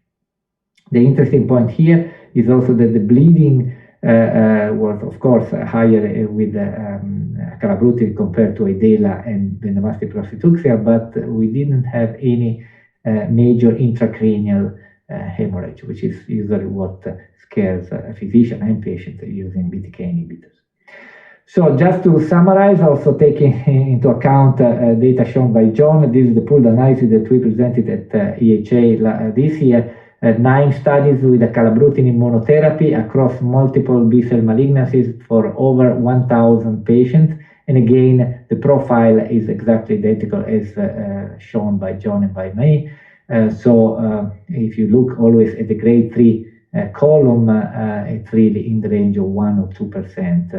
The interesting point here is also that the bleeding was, of course, higher with acalabrutinib compared to Idela and bendamustine plus rituximab, but we didn't have any major intracranial hemorrhage, which is usually what scares a physician and patient using BTK inhibitors. So just to summarize, also taking into account data shown by John, this is the pooled analysis that we presented at EHA this year. 9 studies with acalabrutinib monotherapy across multiple B-cell malignancies for over 1,000 patients. And again, the profile is exactly identical as shown by John and by me. So if you look always at the grade 3 column, it's really in the range of 1 or 2%.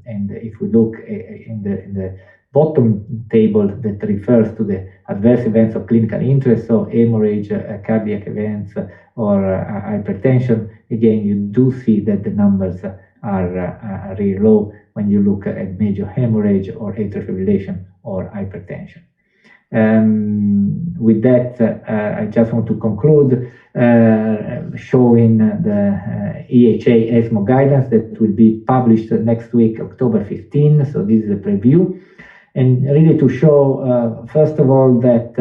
And if we look in the bottom table that refers to the adverse events of clinical interest, so hemorrhage, cardiac events, or hypertension, again, you do see that the numbers are really low when you look at major hemorrhage or atrial fibrillation or hypertension. With that, I just want to conclude showing the EHA ESMO guidance that will be published next week, October 15. So this is a preview. And really to show, first of all, that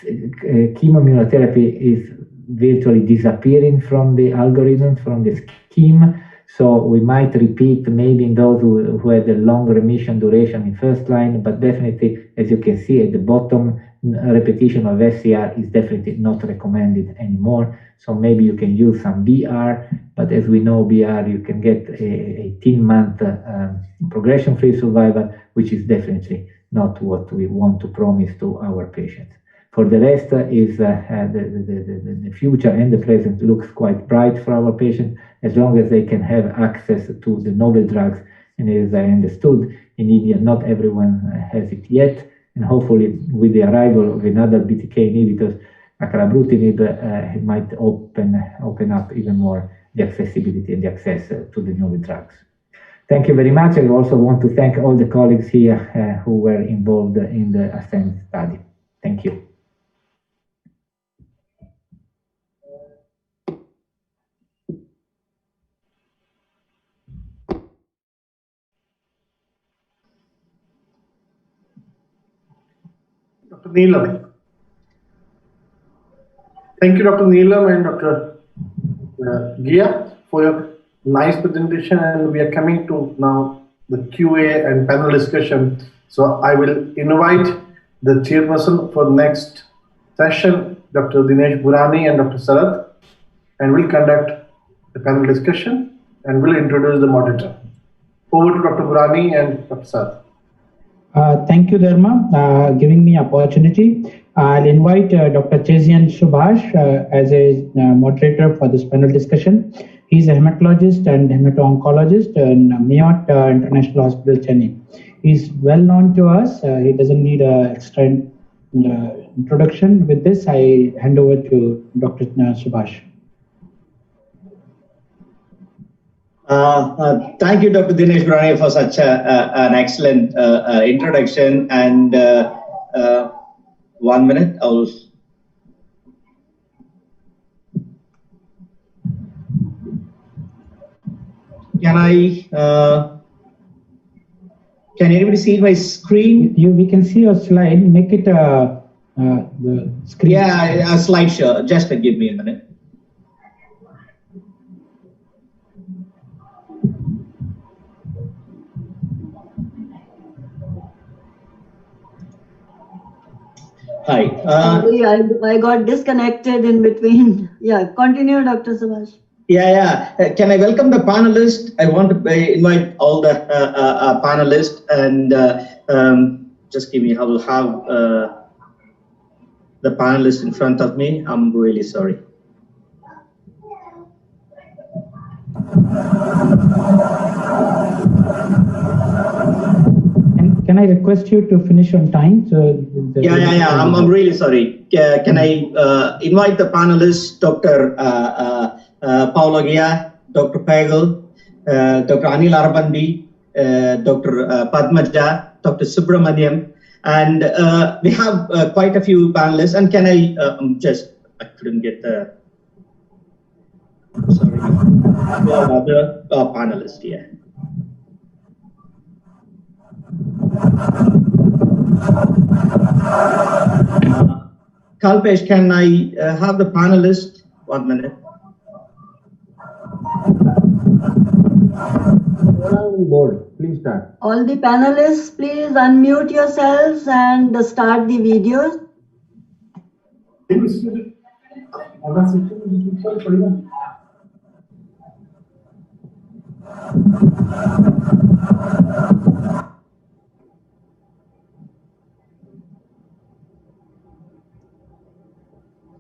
chemoimmunotherapy is virtually disappearing from the algorithm, from the scheme. So we might repeat maybe in those who had a long remission duration in first line, but definitely, as you can see at the bottom, repetition of Fcr is definitely not recommended anymore. So maybe you can use some BR, but as we know, BR, you can get a 18-month progression-free survival, which is definitely not what we want to promise to our patients. For the rest, is the future and the present looks quite bright for our patients, as long as they can have access to the novel drugs. And as I understood, in India, not everyone has it yet. And hopefully, with the arrival of another BTK inhibitors, Acalabrutinib might open up even more the accessibility and the access to the novel drugs. Thank you very much. I also want to thank all the colleagues here who were involved in the ASCEND study. Thank you. Dr. Neelam. Thank you, Dr. Neelam and Dr. Ghia, for your nice presentation. And we are coming to now the QA and panel discussion. So I will invite the chairperson for the next session, Dr. Dinesh Burani and Dr. Sharat, and we'll conduct the panel discussion and we'll introduce the moderator. Over to Dr. Burani and Dr. Sharat. Thank you, Dharma, giving me opportunity. I'll invite Dr. Chezian Subhash as a moderator for this panel discussion. He's a hematologist and hemato-oncologist in Menon International Hospital, Chennai. He's well known to us. He doesn't need an extra introduction. With this, I hand over to Dr. Subhash. Thank you, Dr. Dinesh Burani, for such an excellent introduction. And 1 minute, can anybody see my screen? We can see your slide. Make it the screen. Yeah, a slideshow. Just give me a minute. Hi. Sorry, I got disconnected in between. Yeah, continue, Dr. Subhash. Yeah. Can I welcome the panelists? I want to invite all the panelists and just give me, I will have the panelists in front of me. I'm really sorry. Can I request you to finish on time? So yeah. I'm really sorry. Can I invite the panelists, Dr. Paolo Ghia, Dr. Pagel, Dr. Anil Arabandi, Dr. Padmaja, Dr. Subramaniam, and we have quite a few panelists. And can I I couldn't get the, sorry, other panelists here. Kalpesh, can I have the panelists? 1 minute. Board, please start. All the panelists, please unmute yourselves and start the videos.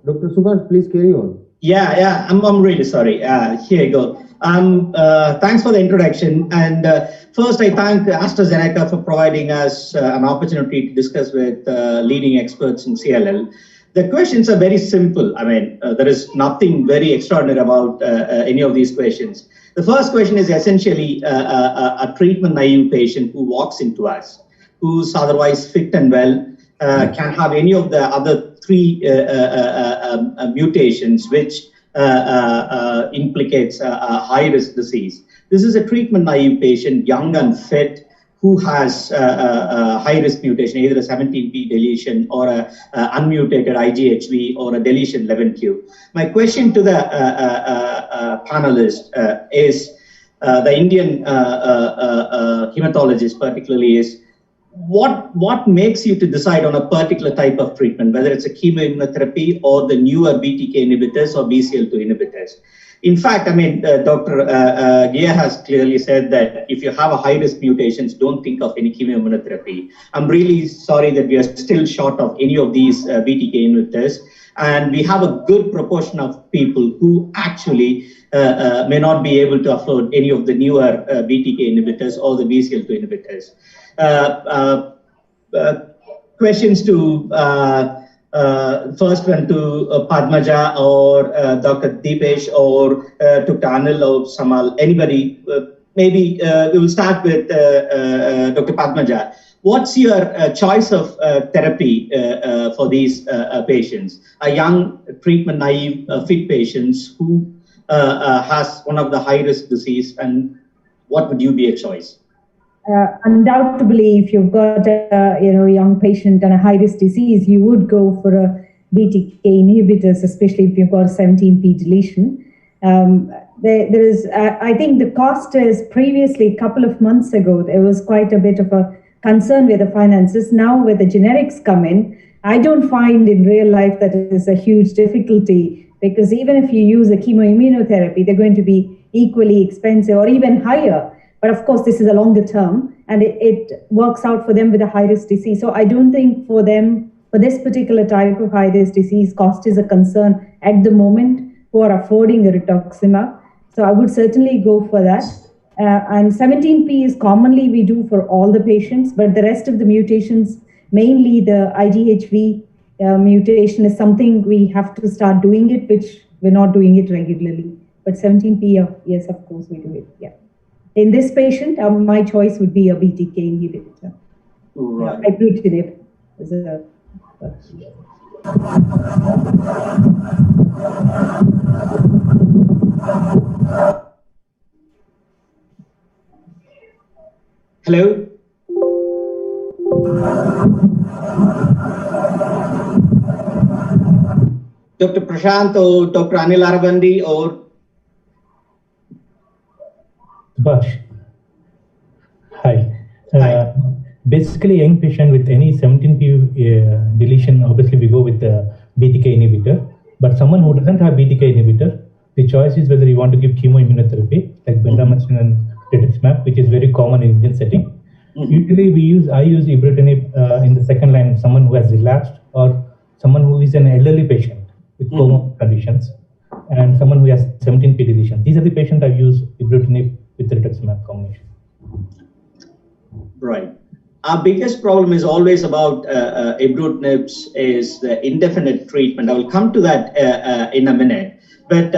Dr. Subhash, please carry on. Yeah, I'm really sorry. Here you go. Thanks for the introduction. And first, I thank AstraZeneca for providing us an opportunity to discuss with leading experts in CLL. The questions are very simple. I mean, there is nothing very extraordinary about any of these questions. The first question is essentially a treatment-naive patient who walks into us, who's otherwise fit and well, can have any of the other 3 mutations which implicates a high-risk disease. This is a treatment-naive patient, young and fit, who has a high-risk mutation, either a 17p deletion or a unmutated IGHV or a deletion 11q. My question to the panelist is, the Indian hematologist particularly, is what makes you to decide on a particular type of treatment, whether it's a chemoimmunotherapy or the newer BTK inhibitors or BCL2 inhibitors? In fact, I mean, Dr. Ghia has clearly said that if you have a high-risk mutations, don't think of any chemoimmunotherapy. I'm really sorry that we are still short of any of these BTK inhibitors, and we have a good proportion of people who actually may not be able to afford any of the newer BTK inhibitors or the BCL2 inhibitors. Questions to first one to Padmaja or Dr. Deepesh or to Anil or Samal, anybody. Maybe we will start with Dr. Padmaja. What's your choice of therapy for these patients? A young treatment-naive fit patients who has one of the high-risk disease, and what would you be a choice? Undoubtedly, if you've got a young patient and a high-risk disease, you would go for a BTK inhibitors, especially if you've got a 17p deletion. There is, I think the cost is previously, a couple of months ago, there was quite a bit of a concern with the finances. Now, where the generics come in, I don't find in real life that it is a huge difficulty, because even if you use a chemoimmunotherapy, they're going to be equally expensive or even higher. But of course, this is a longer term, and it works out for them with a high-risk disease. So I don't think for them, for this particular type of high-risk disease, cost is a concern at the moment for affording a rituximab. So I would certainly go for that. And 17p is commonly we do for all the patients, but the rest of the mutations, mainly the IGHV mutation, is something we have to start doing it, which we're not doing it regularly. But 17p, yes, of course we do it, yeah. In this patient, my choice would be a BTK inhibitor. Right. Acalabrutinib is a. Hello? Dr. Prashant or Dr. Anil Arabandi or Bash. Hi. Basically, young patient with any 17p deletion, obviously we go with the BTK inhibitor. But someone who doesn't have BTK inhibitor, the choice is whether you want to give chemoimmunotherapy like bendamustine and rituximab, which is very common in Indian setting. Usually, I use ibrutinib in the second line, someone who has relapsed or someone who is an elderly patient with comorbid conditions, and someone who has 17p deletion. These are the patients I use ibrutinib with the rituximab combination. Right. Our biggest problem is always about ibrutinib's is the indefinite treatment. I will come to that in a minute. But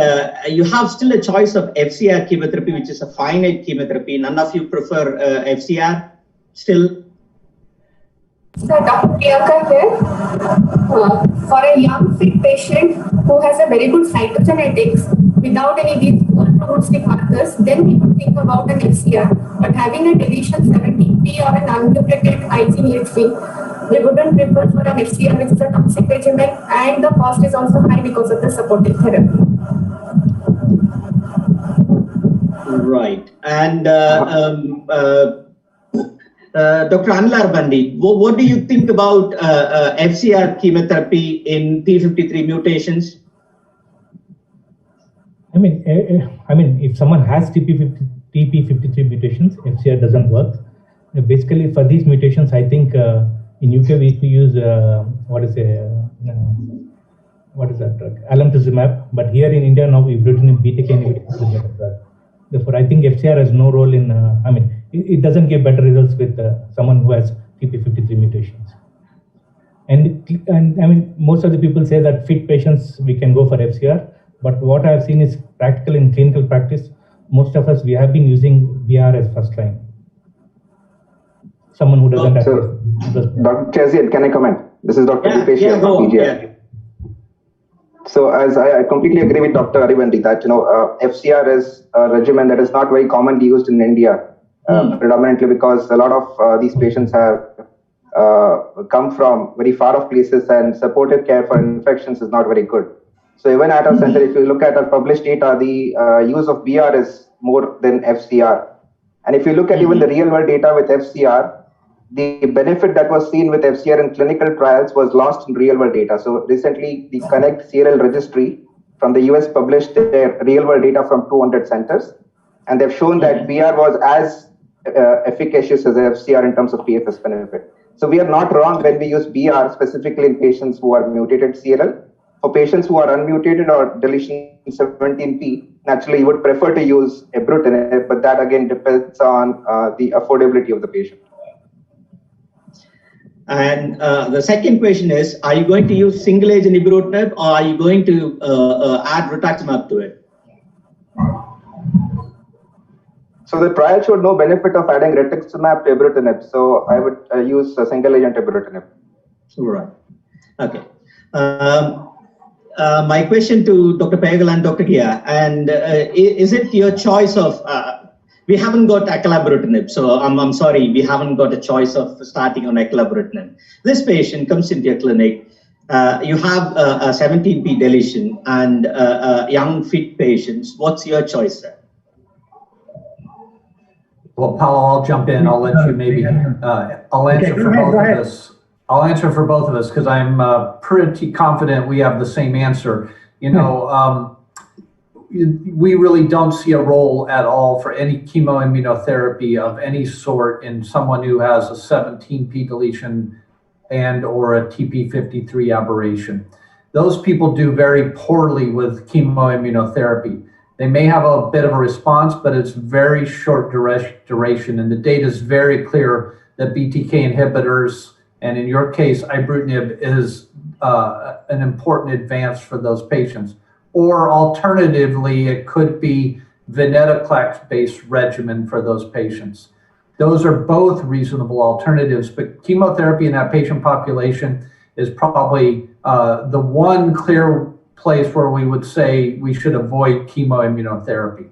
you have still a choice of FCR chemotherapy, which is a finite chemotherapy. None of you prefer FCR still? So Dr. Priyanka here. For a young fit patient who has a very good cytogenetics without any of these prognostic markers, then we would think about an FCR. But having a deletion 17p or an unmutated IGHV, we wouldn't prefer for an FCR, which is a toxic regimen, and the cost is also high because of the supportive therapy. Right. And Dr. Anil Arabandi, what do you think about FCR chemotherapy in P53 mutations? I mean, if someone has TP53 mutations, FCR doesn't work. Basically, for these mutations, I think in UK we used to use what is that drug? Acalabrutinib. But here in India now, ibrutinib BTK inhibitor is a better drug. Therefore, I think FCR has no role in, it doesn't give better results with someone who has P53 mutations. And most of the people say that fit patients, we can go for FCR. But what I've seen is practical in clinical practice, most of us, we have been using BR as first line. Someone who doesn't have. So, Dr. Chazian, can I comment? This is Dr. Deepesh from PGI. So as I completely agree with Dr. Arivandi that, FCR is a regimen that is not very commonly used in India, predominantly because a lot of these patients have come from very far off places and supportive care for infections is not very good. So even at our center, if you look at our published data, the use of BR is more than FCR. And if you look at even the real world data with FCR, the benefit that was seen with FCR in clinical trials was lost in real world data. So recently, the Connect CLL registry from the US published their real world data from 200 centers. And they've shown that BR was as efficacious as FCR in terms of PFS benefit. So we are not wrong when we use BR specifically in patients who are mutated CLL. For patients who are unmutated or deletion 17p, naturally you would prefer to use ibrutinib, but that again depends on the affordability of the patient. And the second question is, are you going to use single agent ibrutinib or are you going to add rituximab to it? So the trial showed no benefit of adding rituximab to ibrutinib. So I would use a single agent ibrutinib. Right. Okay. My question to Dr. Pagel and Dr. Ghia, and is it your choice of, we haven't got acalabrutinib, so I'm sorry, we haven't got a choice of starting on acalabrutinib. This patient comes into your clinic, you have a 17p deletion and young fit patients. What's your choice there? Well, Paolo, I'll jump in. I'll let you maybe, I'll answer for both of us. I'll answer for both of us because I'm pretty confident we have the same answer. We really don't see a role at all for any chemoimmunotherapy of any sort in someone who has a 17p deletion and or a TP53 aberration. Those people do very poorly with chemoimmunotherapy. They may have a bit of a response, but it's very short duration, and the data is very clear that BTK inhibitors, and in your case, ibrutinib, is an important advance for those patients. Or alternatively, it could be venetoclax-based regimen for those patients. Those are both reasonable alternatives, but chemotherapy in that patient population is probably the one clear place where we would say we should avoid chemoimmunotherapy.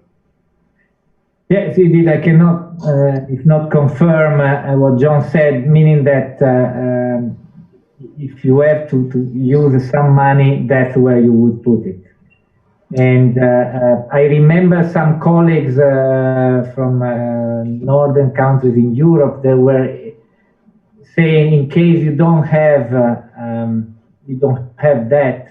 Yes, indeed, I cannot, if not confirm what John said, meaning that if you have to use some money, that's where you would put it. And I remember some colleagues from northern countries in Europe that were saying, in case you don't have that,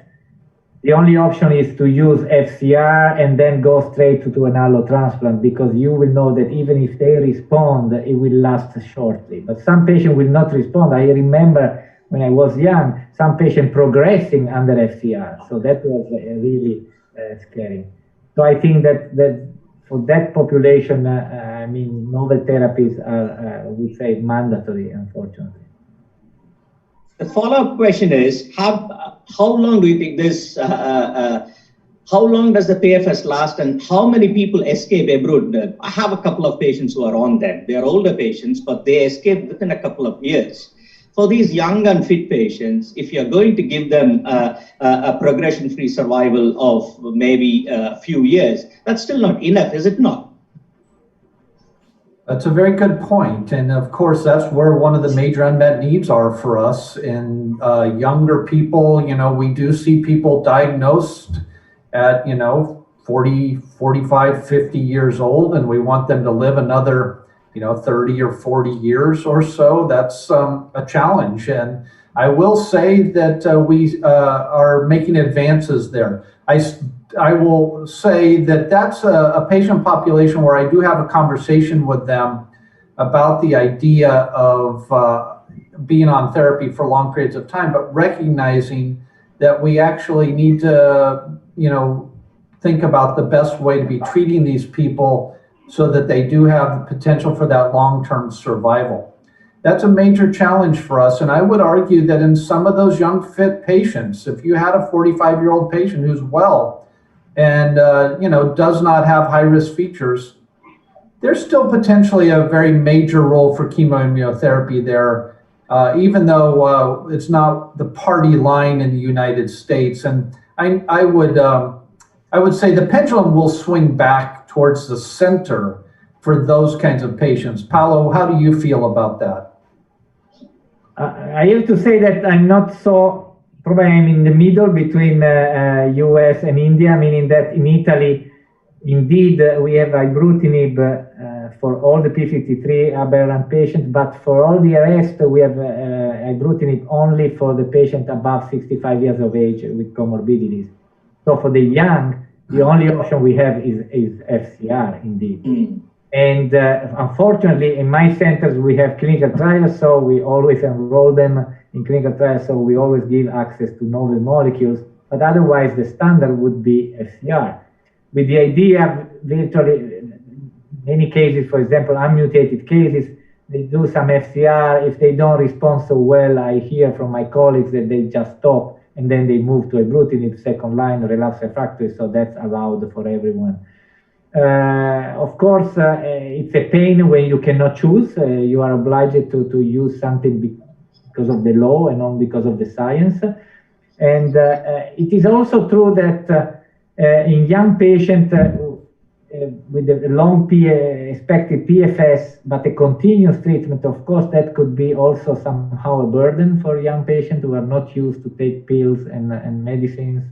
the only option is to use FCR and then go straight to an allo transplant, because you will know that even if they respond, it will last shortly. But some patients will not respond. I remember when I was young, some patient progressing under FCR. So that was really scary. So I think that for that population, novel therapies are, I would say, mandatory, unfortunately. The follow-up question is, how long do you think this, how long does the PFS last and how many people escape ibrutinib? I have a couple of patients who are on them. They are older patients, but they escape within a couple of years. For these young and fit patients, if you're going to give them a progression-free survival of maybe a few years, that's still not enough, is it not? That's a very good point. And of course, that's where one of the major unmet needs are for us. In younger people, we do see people diagnosed at, 40, 45, 50 years old, and we want them to live another 30 or 40 years or so. That's a challenge. And I will say that we are making advances there. I will say that that's a patient population where I do have a conversation with them about the idea of being on therapy for long periods of time, but recognizing that we actually need to, think about the best way to be treating these people so that they do have the potential for that long-term survival. That's a major challenge for us, and I would argue that in some of those young fit patients, if you had a 45-year-old patient who's well and does not have high-risk features, there's still potentially a very major role for chemoimmunotherapy there, even though it's not the party line in the United States. And I would say the pendulum will swing back towards the center for those kinds of patients. Paolo, how do you feel about that? I have to say that I'm not so, probably I'm in the middle between US and India, meaning that in Italy, indeed, we have ibrutinib for all the P53 aberrant patients, but for all the rest, we have ibrutinib only for the patient above 65 years of age with comorbidities. So for the young, the only option we have is FCR, indeed. And unfortunately, in my centers, we have clinical trials, so we always enroll them in clinical trials, so we always give access to novel molecules, but otherwise the standard would be FCR. With the idea, virtually, many cases, for example, unmutated cases, they do some FCR. If they don't respond so well, I hear from my colleagues that they just stop, and then they move to ibrutinib, second line, relapse refractory, so that's allowed for everyone. Of course, it's a pain when you cannot choose. You are obliged to use something because of the law and not because of the science. And it is also true that in young patients with a long expected PFS, but a continuous treatment, of course, that could be also somehow a burden for young patients who are not used to take pills and medicines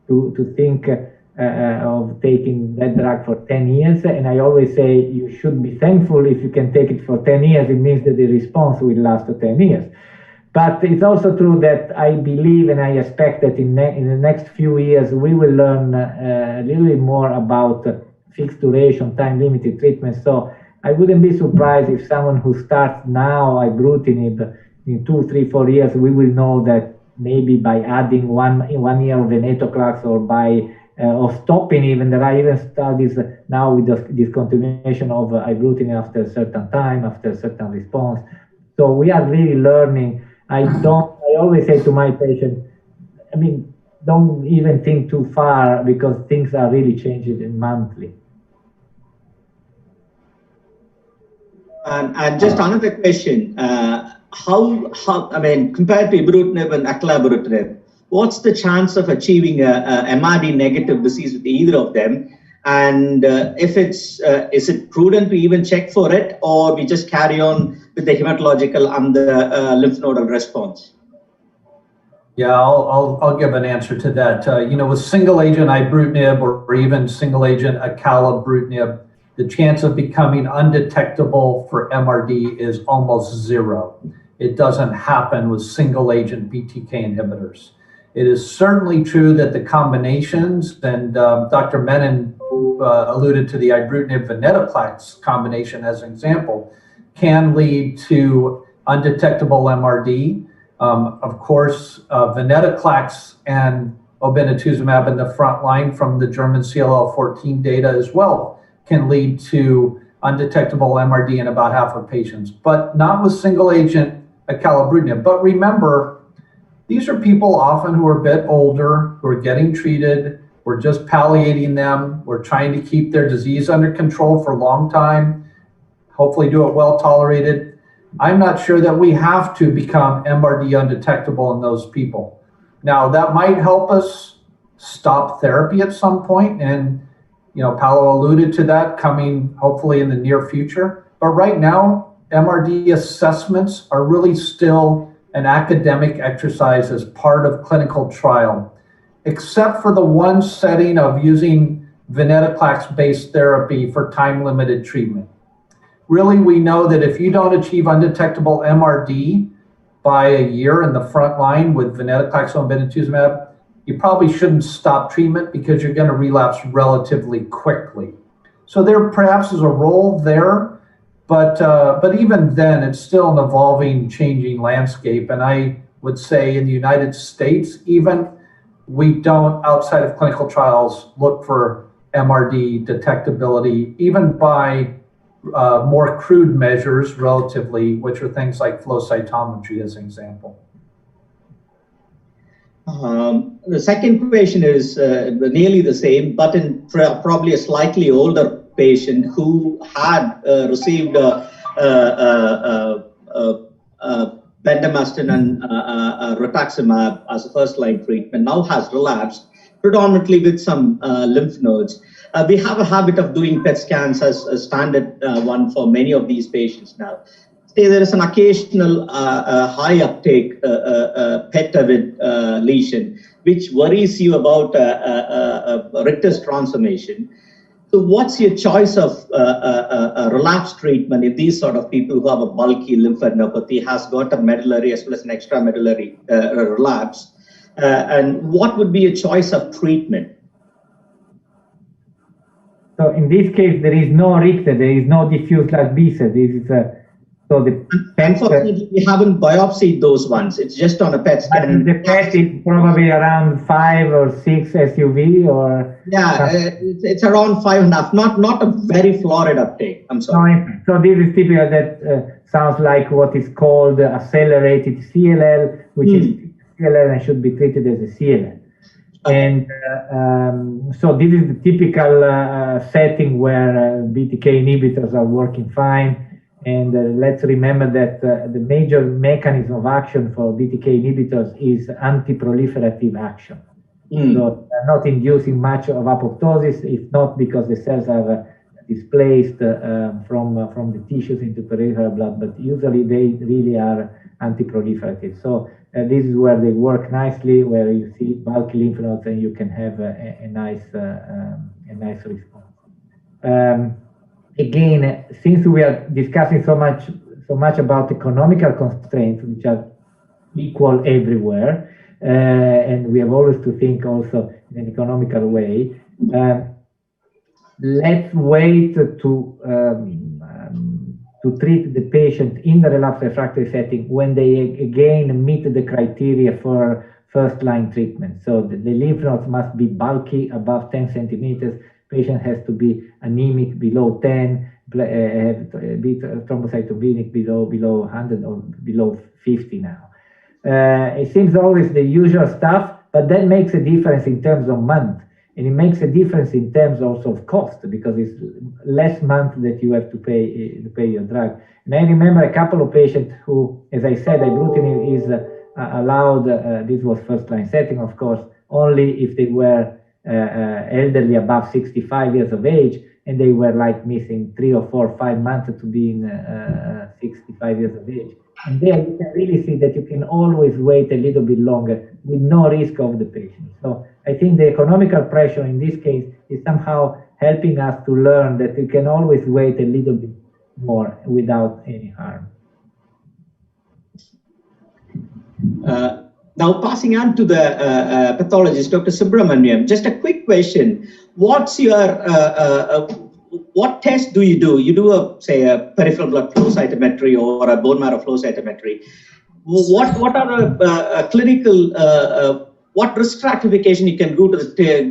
to think of taking that drug for 10 years. And I always say you should be thankful if you can take it for 10 years. It means that the response will last for 10 years. But it's also true that I believe and I expect that in the next few years, we will learn a little bit more about fixed duration, time-limited treatment. So I wouldn't be surprised if someone who starts now ibrutinib in 2, 3, 4 years, we will know that maybe by adding one year of venetoclax or by or stopping even. There are even studies now with the discontinuation of ibrutinib after a certain time, after a certain response. So we are really learning. I always say to my patients, I mean, don't even think too far because things are really changing monthly. And just another question, how I mean, compared to ibrutinib and acalabrutinib, what's the chance of achieving a MRD negative disease with either of them? And if it's, is it prudent to even check for it, or we just carry on with the hematological and the lymph nodal response? Yeah, I'll give an answer to that. With single agent ibrutinib or even single agent acalabrutinib, the chance of becoming undetectable for MRD is almost zero. It doesn't happen with single agent BTK inhibitors. It is certainly true that the combinations, and Dr. Menon alluded to the ibrutinib venetoclax combination as an example, can lead to undetectable MRD. Of course, venetoclax and obinutuzumab in the front line from the German CLL14 data as well can lead to undetectable MRD in about half of patients, but not with single agent acalabrutinib. But remember, these are people often who are a bit older, who are getting treated. We're just palliating them. We're trying to keep their disease under control for a long time, hopefully do it well tolerated. I'm not sure that we have to become MRD undetectable in those people. Now, that might help us stop therapy at some point, and Paolo alluded to that coming hopefully in the near future. But right now, MRD assessments are really still an academic exercise as part of clinical trial, except for the one setting of using venetoclax-based therapy for time-limited treatment. Really, we know that if you don't achieve undetectable MRD by a year in the front line with venetoclax and obinutuzumab, you probably shouldn't stop treatment because you're going to relapse relatively quickly. So there perhaps is a role there, but even then, it's still an evolving, changing landscape. And I would say in the United States, even, we don't, outside of clinical trials, look for MRD detectability, even by more crude measures relatively, which are things like flow cytometry as an example? The second question is nearly the same, but in probably a slightly older patient who had received bendamustine and rituximab as a first-line treatment, now has relapsed, predominantly with some lymph nodes. We have a habit of doing PET scans as a standard one for many of these patients now. Say there is an occasional high uptake PET-avid lesion, which worries you about Richter's transformation. So what's your choice of relapse treatment in these sort of people who have a bulky lymphadenopathy, has got a medullary as well as an extramedullary relapse? And what would be a choice of treatment? So in this case, there is no Richter, there is no diffuse large B cell. This is unfortunately, we haven't biopsied those ones. It's just on a PET scan. The PET is probably around 5 or 6 SUV, or it's around 5.5. Not a very florid uptake. I'm sorry. So this is typical. That sounds like what is called accelerated CLL, which is CLL and should be treated as a CLL. And so this is the typical setting where BTK inhibitors are working fine. And let's remember that the major mechanism of action for BTK inhibitors is anti-proliferative action. So they're not inducing much of apoptosis, if not because the cells are displaced from the tissues into peripheral blood, but usually they really are anti-proliferative. So this is where they work nicely, where you see bulky lymph nodes and you can have a nice response. Again, since we are discussing so much about economical constraints, which are equal everywhere, and we have always to think also in an economical way, let's wait to treat the patient in the relapsed refractory setting when they again meet the criteria for first-line treatment. So the lymph nodes must be bulky, above 10 centimeters. Patient has to be anemic below 10, be thrombocytopenic below 100 or below 50 now. It seems always the usual stuff, but that makes a difference in terms of month. And it makes a difference in terms also of cost, because it's less month that you have to pay your drug. And I remember a couple of patients who, as I said, ibrutinib is allowed, this was first-line setting, of course, only if they were elderly above 65 years of age, and they were like missing 3 or 4 or 5 months to be in 65 years of age. And there you can really see that you can always wait a little bit longer with no risk of the patient. So I think the economical pressure in this case is somehow helping us to learn that you can always wait a little bit more without any harm. Now, passing on to the pathologist, Dr. Subramaniam, just a quick question. What's your, what test do? You do say a peripheral blood flow cytometry or a bone marrow flow cytometry. What are the clinical, what risk stratification you can do to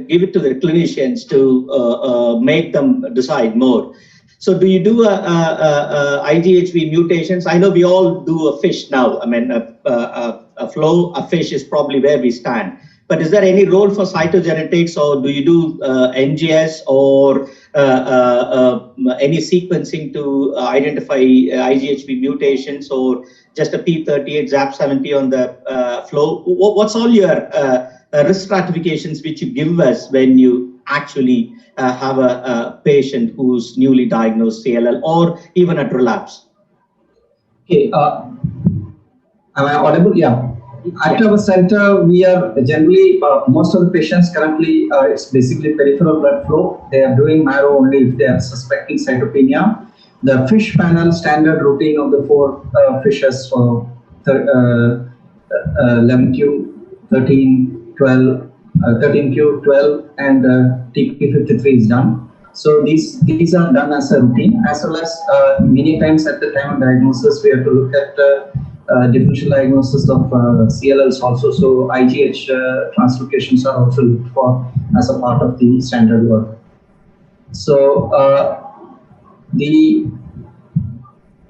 give it to the clinicians to make them decide more? So do you do IGHV mutations? I know we all do a FISH now. I mean, a FISH is probably where we stand. But is there any role for cytogenetics, or do you do NGS or any sequencing to identify IGHV mutations, or just a P38 ZAP70 on the flow? What's all your risk stratifications which you give us when you actually have a patient who's newly diagnosed CLL or even at relapse? Okay, am I audible? Yeah. At our center, we are generally, most of the patients currently, it's basically peripheral blood flow. They are doing marrow only if they are suspecting cytopenia. The FISH panel standard routine of the 4 fishes for 11q, 13, 12, 13q, 12, and TP53 is done. So these are done as a routine, as well as many times at the time of diagnosis, we have to look at differential diagnosis of CLLs also. So IGH translocations are also looked for as a part of the standard work. So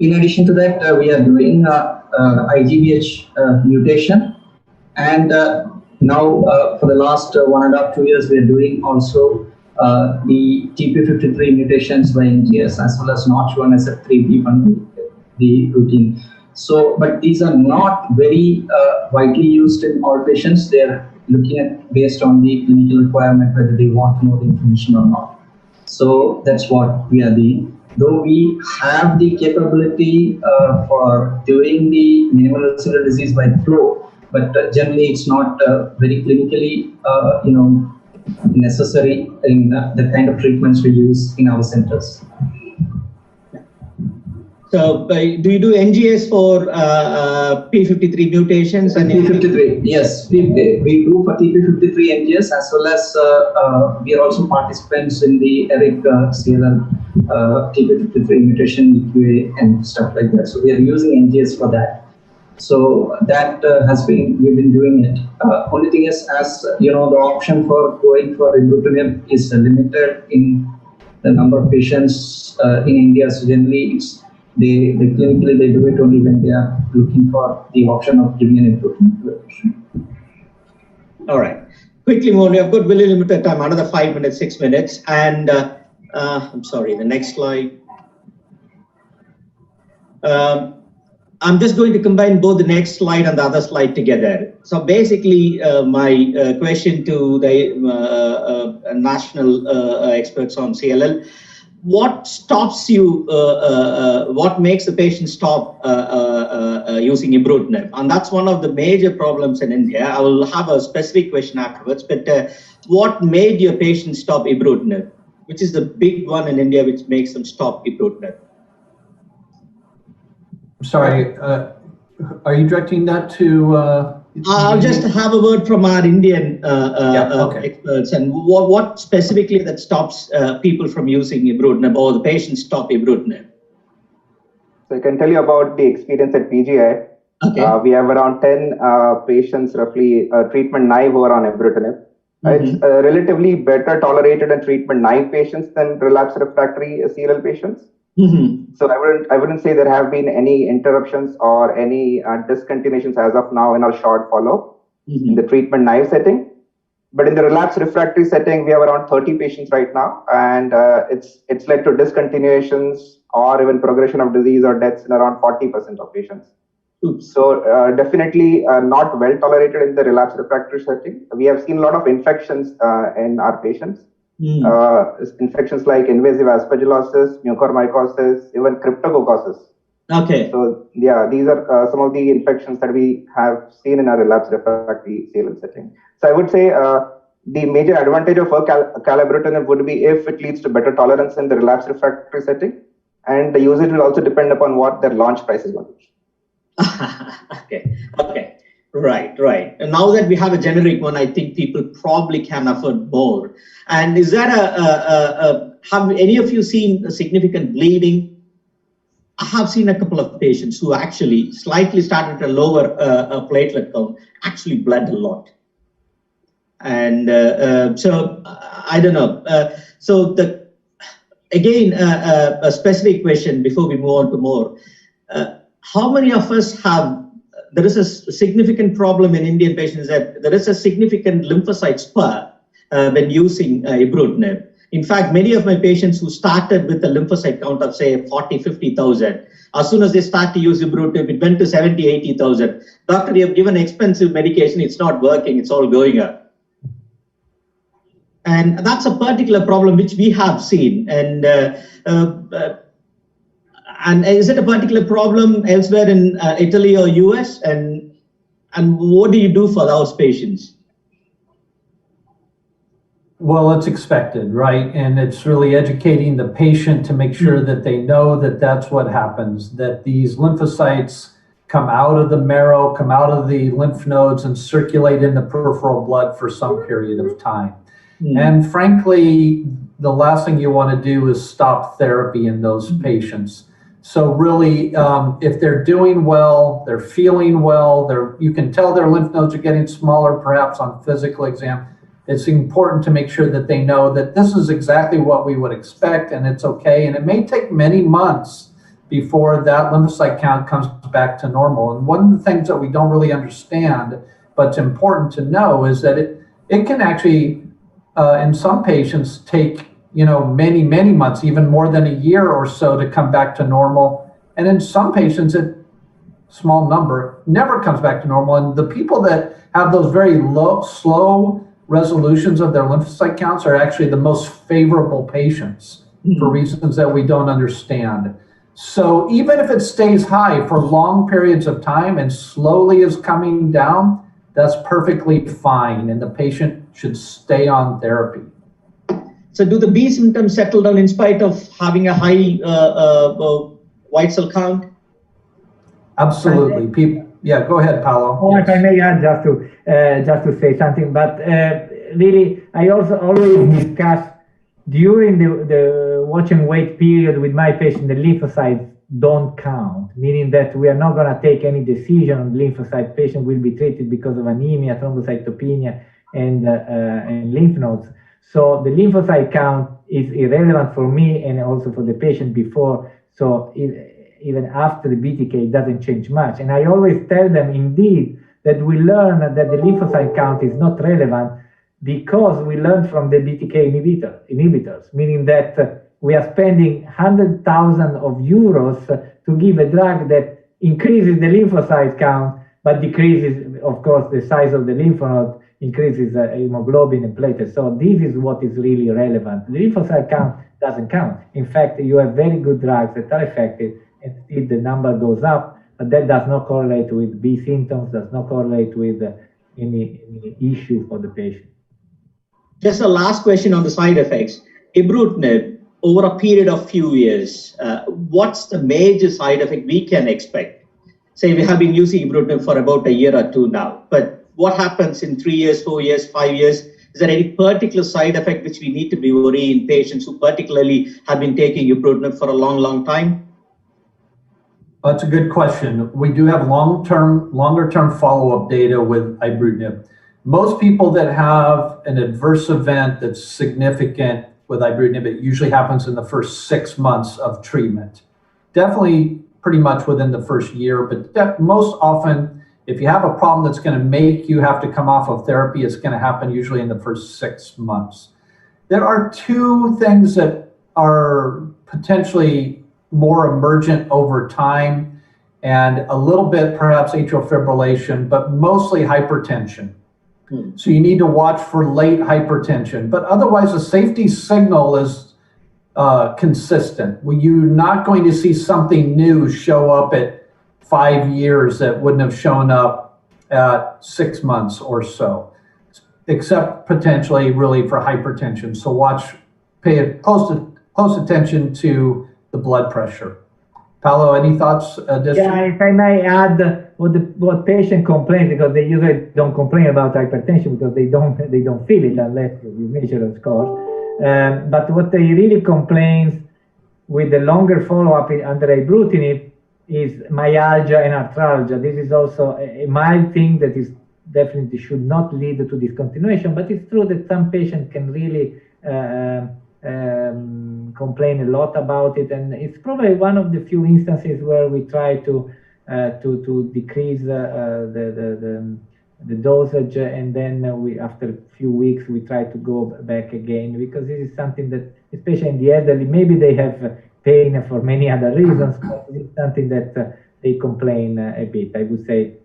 in addition to that, we are doing IGBH mutation, and now for the last 1.5 to 2 years, we are doing also the TP53 mutations by NGS as well as Notch1 SF3B1, the routine. So, but these are not very widely used in all patients. They are looking at based on the clinical requirement whether they want to know the information or not. So that's what we are doing. Though we have the capability for doing the minimal residual disease by flow, but generally it's not very clinically, necessary in the kind of treatments we use in our centers. So, do you do NGS for P53 mutations? And P53, yes, we do for TP53 NGS as well as we are also participants in the ERIC CLL TP53 mutation EQA and stuff like that. So we are using NGS for that. So that we've been doing it. Only thing is, as you know, the option for going for ibrutinib is limited in the number of patients in India. So generally, they clinically they do it only when they are looking for the option of giving an ibrutinib to a patient. All right. Quickly, Moni, I've got very limited time, another 5 minutes, 6 minutes. And I'm sorry, the next slide. I'm just going to combine both the next slide and the other slide together. So basically, my question to the national experts on CLL, what stops you, what makes the patient stop using ibrutinib? And that's one of the major problems in India. I will have a specific question afterwards, but what made your patient stop ibrutinib? Which is the big one in India which makes them stop ibrutinib? Sorry, are you directing that to? I'll just have a word from our Indian experts, and what specifically that stops people from using ibrutinib, or the patients stop ibrutinib. So I can tell you about the experience at PGI. Okay. We have around 10 patients, roughly treatment naive, who are on ibrutinib. It's relatively better tolerated in treatment naive patients than relapsed refractory CLL patients. So I wouldn't say there have been any interruptions or any discontinuations as of now in our short follow-up in the treatment naive setting. But in the relapsed refractory setting, we have around 30 patients right now, and it's led to discontinuations or even progression of disease or deaths in around 40% of patients. So definitely not well tolerated in the relapsed refractory setting. We have seen a lot of infections in our patients. Infections like invasive aspergillosis, mucormycosis, even cryptococcosis. Okay. So yeah, these are some of the infections that we have seen in our relapsed refractory CLL setting. So I would say the major advantage of acalabrutinib would be if it leads to better tolerance in the relapsed refractory setting, and the usage will also depend upon what their launch price is going to be. Okay. Right. And now that we have a generic one, I think people probably can afford more. And is that have any of you seen a significant bleeding? I have seen a couple of patients who actually slightly started a lower platelet count, actually bled a lot. And so I don't know. So a specific question before we move on to more. How many of us have? There is a significant problem in Indian patients that there is a significant lymphocyte spur when using ibrutinib. In fact, many of my patients who started with a lymphocyte count of say 40, 50,000, as soon as they start to use ibrutinib, it went to 70, 80,000. Doctor, you have given expensive medication, it's not working, it's all going up. And that's a particular problem which we have seen. And is it a particular problem elsewhere in Italy or US? And what do you do for those patients? Well, it's expected, right? And it's really educating the patient to make sure that they know that that's what happens, that these lymphocytes come out of the marrow, come out of the lymph nodes and circulate in the peripheral blood for some period of time. And frankly, the last thing you want to do is stop therapy in those patients. So really, if they're doing well, they're feeling well, you can tell their lymph nodes are getting smaller, perhaps on physical exam. it's important to make sure that they know that this is exactly what we would expect and it's okay. And it may take many months before that lymphocyte count comes back to normal. And one of the things that we don't really understand, but it's important to know, is that it can actually, in some patients, take many, many months, even more than a year or so to come back to normal. And in some patients, small number, never comes back to normal. And the people that have those very slow resolutions of their lymphocyte counts are actually the most favorable patients for reasons that we don't understand. So even if it stays high for long periods of time and slowly is coming down, that's perfectly fine, and the patient should stay on therapy. So do the B symptoms settle down in spite of having a high white cell count? Absolutely. Yeah, go ahead, Paolo. Oh, yes. If I may add just to say something, but really, I also always discuss during the watch and wait period with my patient, the lymphocytes don't count, meaning that we are not going to take any decision on the lymphocyte. Patient will be treated because of anemia, thrombocytopenia, and lymph nodes. So the lymphocyte count is irrelevant for me and also for the patient before. So even after the BTK, it doesn't change much. And I always tell them, indeed, that we learn that the lymphocyte count is not relevant because we learned from the BTK inhibitors, meaning that we are spending 100,000 of euros to give a drug that increases the lymphocyte count, but decreases, of course, the size of the lymph node, increases hemoglobin and platelets. So this is what is really relevant. The lymphocyte count doesn't count. In fact, you have very good drugs that are effective, and still the number goes up, but that does not correlate with B symptoms, does not correlate with any issue for the patient. Just a last question on the side effects. Ibrutinib, over a period of few years, what's the major side effect we can expect? Say we have been using ibrutinib for about a year or two now, but what happens in 3 years, 4 years, 5 years? Is there any particular side effect which we need to be worried in patients who particularly have been taking ibrutinib for a long, long time? That's a good question. We do have longer term follow-up data with ibrutinib. Most people that have an adverse event that's significant with ibrutinib, it usually happens in the first 6 months of treatment. Definitely pretty much within the first year, but most often, if you have a problem that's going to make you have to come off of therapy, it's going to happen usually in the first 6 months. There are two things that are potentially more emergent over time, and a little bit perhaps atrial fibrillation, but mostly hypertension. So you need to watch for late hypertension, but otherwise the safety signal is consistent. You're not going to see something new show up at 5 years that wouldn't have shown up at 6 months or so, except potentially really for hypertension. So pay close attention to the blood pressure. Paolo, any thoughts? Yeah, if I may add, what patient complains, because they usually don't complain about hypertension because they don't feel it unless you measure, of course. But what they really complains with the longer follow-up under ibrutinib is myalgia and arthralgia. This is also a mild thing that is definitely should not lead to discontinuation, but it's true that some patients can really complain a lot about it, and it's probably one of the few instances where we try to decrease the dosage, and then after a few weeks we try to go back again, because this is something that, especially in the elderly, maybe they have pain for many other reasons, but it's something that they complain a bit. I would say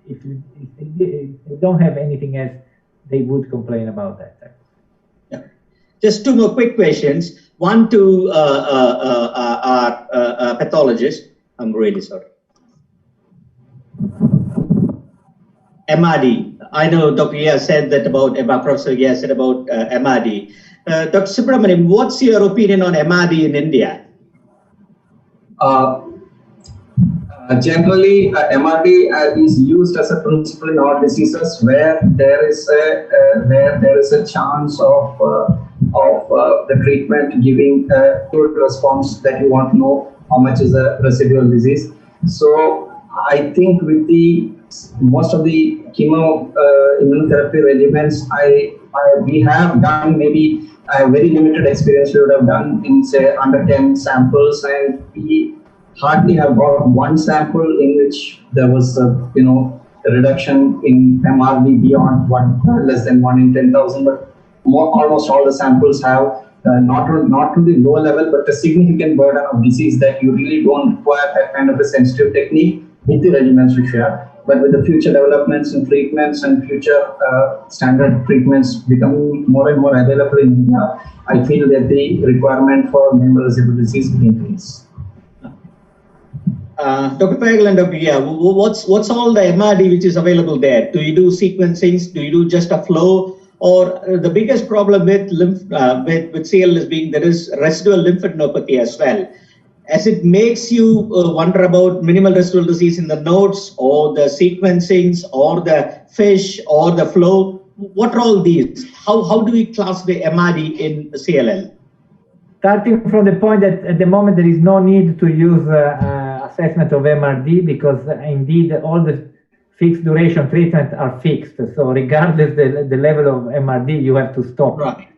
if they don't have anything else, they would complain about that. Yeah. Just two more quick questions. One to our pathologist. I'm really sorry. MRD. I know Dr. Ghia said that about, Professor Ghia said about MRD. Dr. Subramanian, what's your opinion on MRD in India? Generally, MRD is used as a principle in all diseases where there is a chance of the treatment giving a good response that you want to know how much is a residual disease. So I think with the most of the chemo immunotherapy regimens we have done, maybe a very limited experience we would have done in say under 10 samples, and we hardly have got one sample in which there was a reduction in MRD beyond less than 1 in 10,000, but almost all the samples have not to the low level, but a significant burden of disease that you really don't require that kind of a sensitive technique with the regimens we share. But with the future developments in treatments and future standard treatments becoming more and more available in India, I feel that the requirement for minimal residual disease will increase. Dr. Pagel and Dr. Ghia, what's all the MRD which is available there? Do you do sequencings? Do you do just a flow? Or the biggest problem with CLL is being there is residual lymphadenopathy as well. As it makes you wonder about minimal residual disease in the nodes or the sequencings or the FISH or the flow, what are all these? How do we classify MRD in CLL? Starting from the point that at the moment there is no need to use assessment of MRD because indeed all the fixed duration treatment are fixed. So regardless the level of MRD, you have to stop. Right.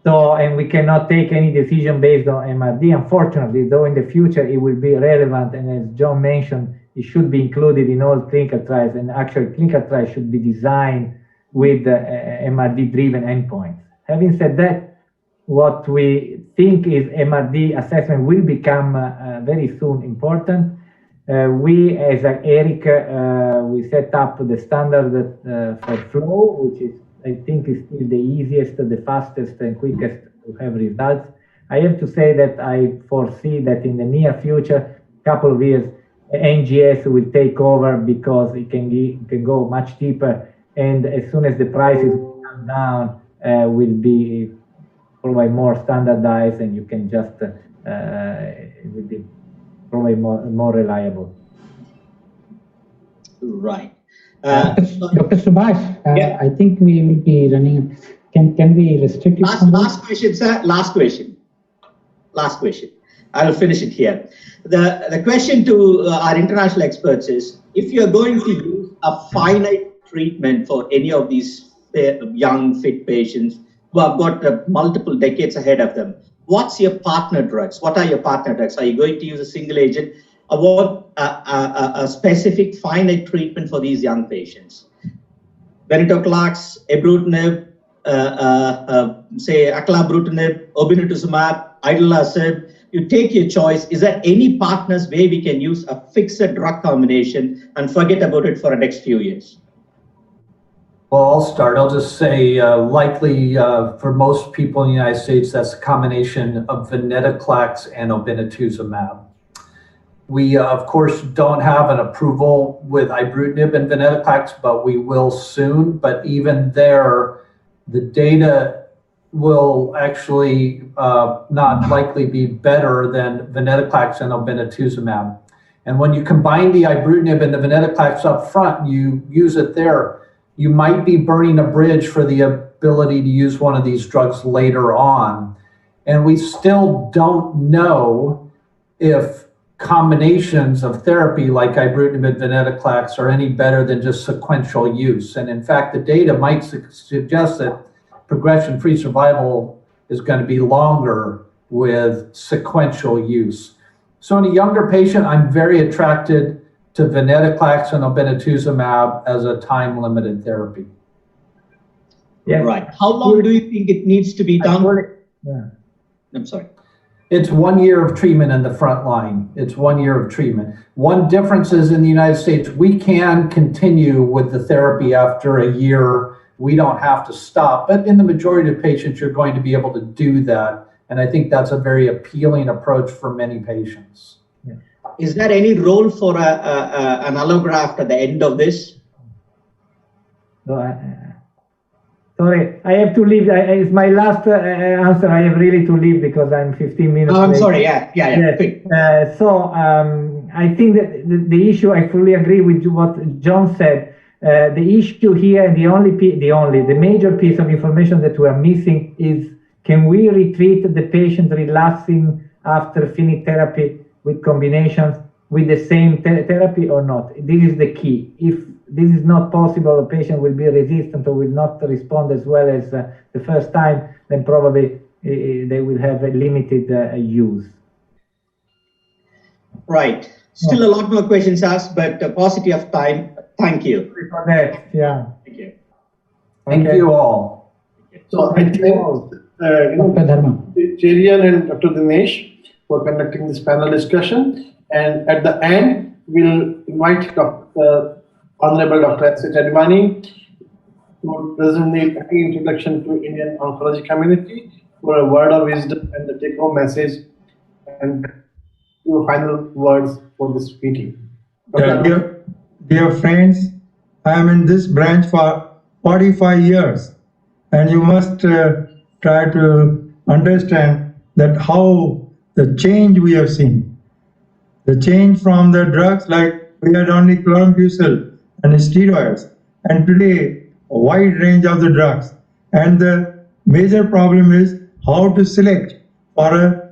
So, and we cannot take any decision based on MRD, unfortunately, though in the future it will be relevant, and as John mentioned, it should be included in all clinical trials, and actually clinical trials should be designed with MRD-driven endpoints. Having said that, what we think is MRD assessment will become very soon important. We, as Eric, we set up the standard for flow, which is I think is still the easiest, the fastest and quickest to have results. I have to say that I foresee that in the near future, couple of years, NGS will take over because it can go much deeper, and as soon as the prices come down, will be probably more standardized, and you can just it will be probably more reliable. Right. Dr. Subhash, yeah. I think we will be running. Can we restrict it? Last question, sir. Last question. I will finish it here. The question to our international experts is: if you are going to use a finite treatment for any of these young, fit patients who have got multiple decades ahead of them, what's your partner drugs? What are your partner drugs? Are you going to use a single agent? What a specific finite treatment for these young patients? Venetoclax, Ibrutinib, say Acalabrutinib, Obinutuzumab, Idelalisib. You take your choice. Is there any partners where we can use a fixed drug combination and forget about it for the next few years? Well, I'll start. I'll just say likely for most people in the United States, that's a combination of Venetoclax and Obinutuzumab. We, of course, don't have an approval with Ibrutinib and Venetoclax, but we will soon. But even there, the data will actually not likely be better than Venetoclax and Obinutuzumab. And when you combine the Ibrutinib and the Venetoclax up front, you use it there, you might be burning a bridge for the ability to use one of these drugs later on. And we still don't know if combinations of therapy like Ibrutinib and Venetoclax are any better than just sequential use. And in fact, the data might suggest that progression-free survival is going to be longer with sequential use. So in a younger patient, I'm very attracted to Venetoclax and Obinutuzumab as a time-limited therapy. Yeah. Right. How long do you think it needs to be done? Yeah. I'm sorry. It's 1 year of treatment in the front line. It's 1 year of treatment. One difference is in the United States, we can continue with the therapy after a year. We don't have to stop. But in the majority of patients, you're going to be able to do that. And I think that's a very appealing approach for many patients. Yeah. Is there any role for an allograft at the end of this? No, sorry, I have to leave. It's my last answer. I have really to leave because I'm 15 minutes I'm late. sorry. Yeah. So I think that the issue, I fully agree with what John said. The issue here, and the major piece of information that we are missing is: can we retreat the patient relapsing after finished therapy with combinations with the same therapy or not? This is the key. If this is not possible, a patient will be resistant or will not respond as well as the first time, then probably they will have a limited use. Right. Still a lot more questions asked, but paucity of time. Thank you. Sorry for that. Yeah. Thank you. Thank Okay. you all. So I thank Cherian and Dr. Dinesh for conducting this panel discussion. And at the end, we'll invite Honorable Dr. S. Advani to present the introduction to Indian oncology community for a word of wisdom and the take-home message and your final words for this meeting. Dear friends, I am in this branch for 45 years, and you must try to understand that how the change we have seen, the change from the drugs like we had only chlorambucil and steroids, and today a wide range of the drugs. And the major problem is how to select for a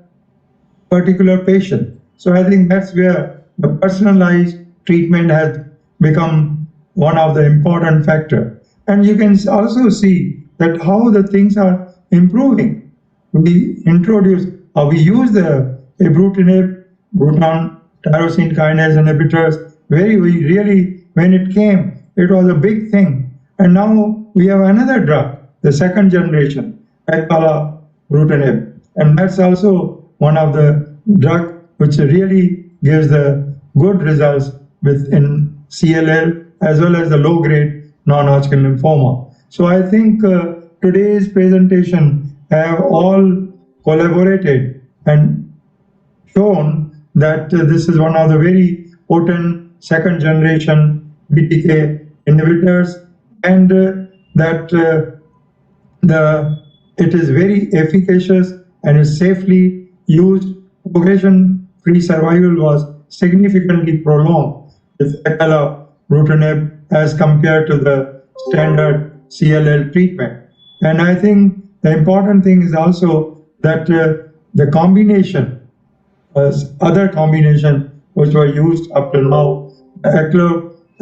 particular patient. So I think that's where the personalized treatment has become one of the important factors. And you can also see that how the things are improving. We use the ibrutinib, Bruton tyrosine kinase inhibitors really, when it came, it was a big thing. And now we have another drug, the second generation, Acalabrutinib. And that's also one of the drugs which really gives the good results in CLL as well as the low-grade non-Hodgkin lymphoma. So I think today's presentation have all collaborated and shown that this is one of the very potent second generation BTK inhibitors, and that it is very efficacious and is safely used. Progression-free survival was significantly prolonged with Acalabrutinib as compared to the standard CLL treatment. And I think the important thing is also that the combination, other combination which were used up till now,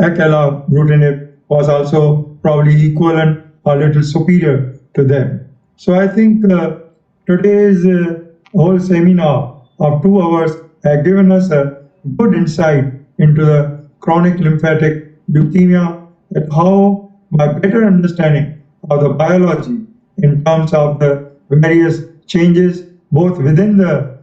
Acalabrutinib was also probably equivalent or a little superior to them. So I think today's whole seminar of 2 hours have given us a good insight into the chronic lymphatic leukemia, that how by better understanding of the biology in terms of the various changes both within the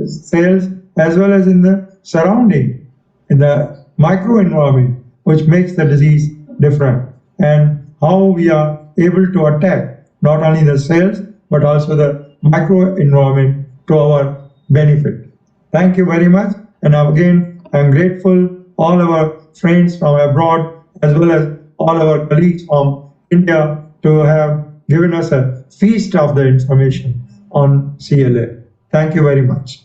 cells as well as in the surrounding, in the microenvironment, which makes the disease different, and how we are able to attack not only the cells but also the microenvironment to our benefit. Thank you very much, and again I'm grateful all our friends from abroad as well as all our colleagues from India to have given us a feast of the information on CLA. Thank you very much.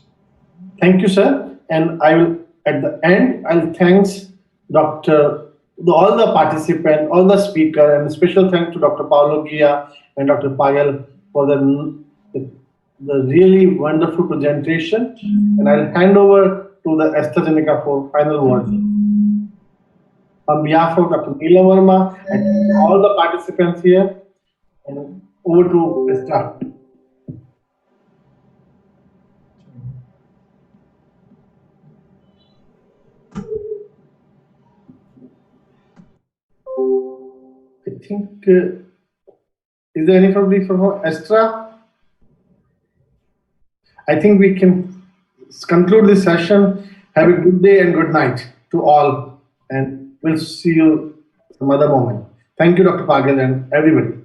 Thank you, sir. And I will, at the end, I'll thanks all the participants, all the speakers, and special thanks to Dr. Paolo, Ghia, and Dr. Pagel for the really wonderful presentation. And I'll hand over to the AstraZeneca for final words. On behalf of Dr. Neelam Varma and all the participants here, and over to Astra. I think, is there anybody from Astra? I think we can conclude this session. Have a good day and good night to all, and we'll see you some other moment. Thank you, Dr. Pagel, and everybody.